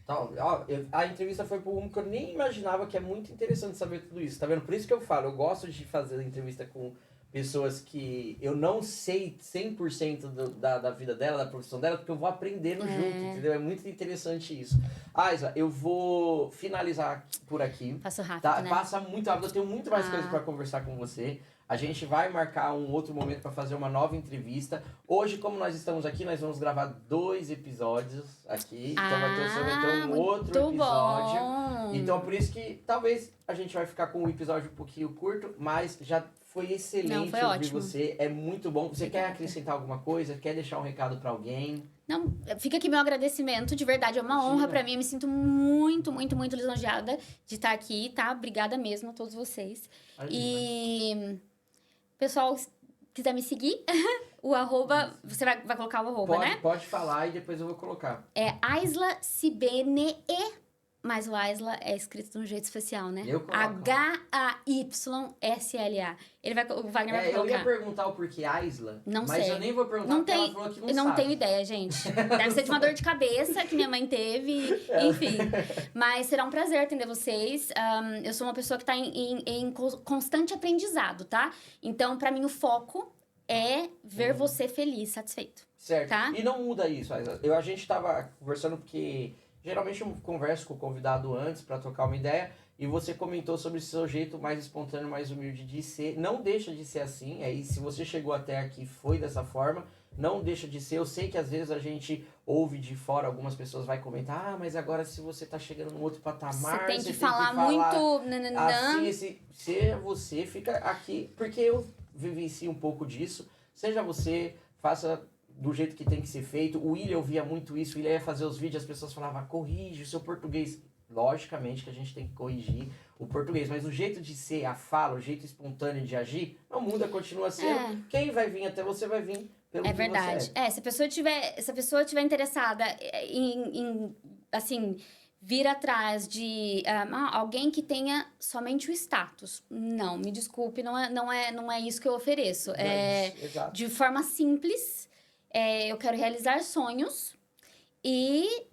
Então, ó, a entrevista foi por um que eu nem imaginava, que é muito interessante saber tudo isso, tá vendo? Por isso que eu falo, eu gosto de fazer entrevista com pessoas que eu não sei 100% da vida dela, da profissão dela, porque eu vou aprendendo junto, entendeu? É muito interessante isso. Aisla, eu vou finalizar por aqui. Faço rápido, Tá, né? passa muito rápido, eu tenho muito mais coisas pra conversar com você. A gente vai marcar um outro momento pra fazer uma nova entrevista. Hoje, como nós estamos aqui, nós vamos gravar 2 episódios aqui. Então você vai ter um outro muito episódio. bom. Então por isso que talvez a gente vai ficar com um episódio um pouquinho curto, mas já foi excelente Não, foi ouvir ótimo. você. É muito bom. Você quer Obrigada. acrescentar alguma coisa? Quer deixar um recado pra alguém? Não, fica aqui meu agradecimento, de verdade, é uma Imagina. honra pra mim. Eu me sinto muito, muito, muito lisonjeada de estar aqui, tá? Obrigada mesmo a todos vocês. E, pessoal, se quiser me seguir, o arroba, você vai colocar o arroba, né? Pode falar e depois eu vou colocar. É Aisla Sibene, mas o Aisla é escrito de um jeito especial, né? Eu coloco. H-A-Y-S-L-A. O Wagner vai Eu ia colocar. perguntar o porquê Aisla, Não mas sei. eu nem vou perguntar Não porque tem- ela falou que não Eu não sabe. tenho ideia, gente. Deve ser de uma dor de cabeça que minha mãe teve, enfim. Mas será um prazer atender vocês. Eu sou uma pessoa que está em constante aprendizado, tá? Então, pra mim, o foco é ver você feliz, satisfeito. Certo. Tá? E não muda isso, Aisla. A gente tava conversando porque geralmente eu converso com o convidado antes pra trocar uma ideia e você comentou sobre o seu jeito mais espontâneo, mais humilde de ser. Não deixa de ser assim. Aí, se você chegou até aqui foi dessa forma, não deixa de ser. Eu sei que às vezes a gente ouve de fora, algumas pessoas vai comentar, ah, mas agora se você tá chegando num outro patamar, Você tem que falar muito... nananã. assim, seja você, fica aqui, porque eu vivencio um pouco disso. Seja você, faça do jeito que tem que ser feito. O William ouvia muito isso, o William ia fazer os vídeos, as pessoas falavam, corrige o seu português. Logicamente que a gente tem que corrigir o português, mas o jeito de ser, a fala, o jeito espontâneo de agir, não muda, continua sendo. Quem vai vir até você vai vir pelo É que verdade. você é. Se a pessoa tiver interessada em assim, vir atrás de alguém que tenha somente o status. Não, me desculpe, não é isso que eu ofereço. Exato. De forma simples, eu quero realizar sonhos e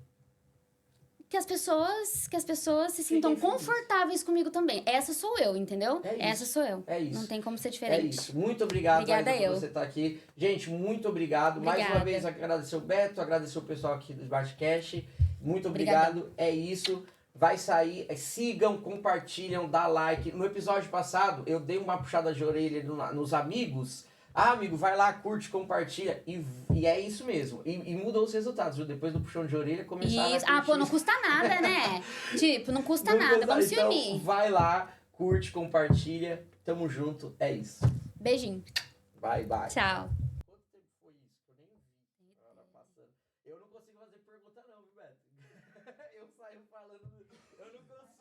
que as pessoas se sintam felizes. confortáveis comigo também. Essa sou eu, entendeu? É isso. Essa sou eu. É isso. Não tem como ser É diferente. isso. Muito obrigado, Obrigada Aisla, por eu. você estar aqui. Gente, muito obrigado. Mais uma Obrigada. vez, agradecer o Beto, agradecer o pessoal aqui do Smartcast. Muito obrigado. É isso. Vai sair. Sigam, compartilham, dá like. No episódio passado, eu dei uma puxada de orelha nos amigos. Ah, amigo, vai lá, curte, compartilha. E é isso mesmo. E mudou os resultados, viu? Depois do puxão de orelha, começaram Isso. a curtir. Não custa nada, né? Tipo, não custa Não nada. custa- Vamos se então, unir. vai lá, curte, compartilha. Tamo junto. É isso. Beijinho. Bye, bye. Tchau. Quanto tempo foi isso? Que eu nem vi. Ela passando. Eu não consigo fazer pergunta não, viu, Beto? Eu saio falando. Eu não consigo.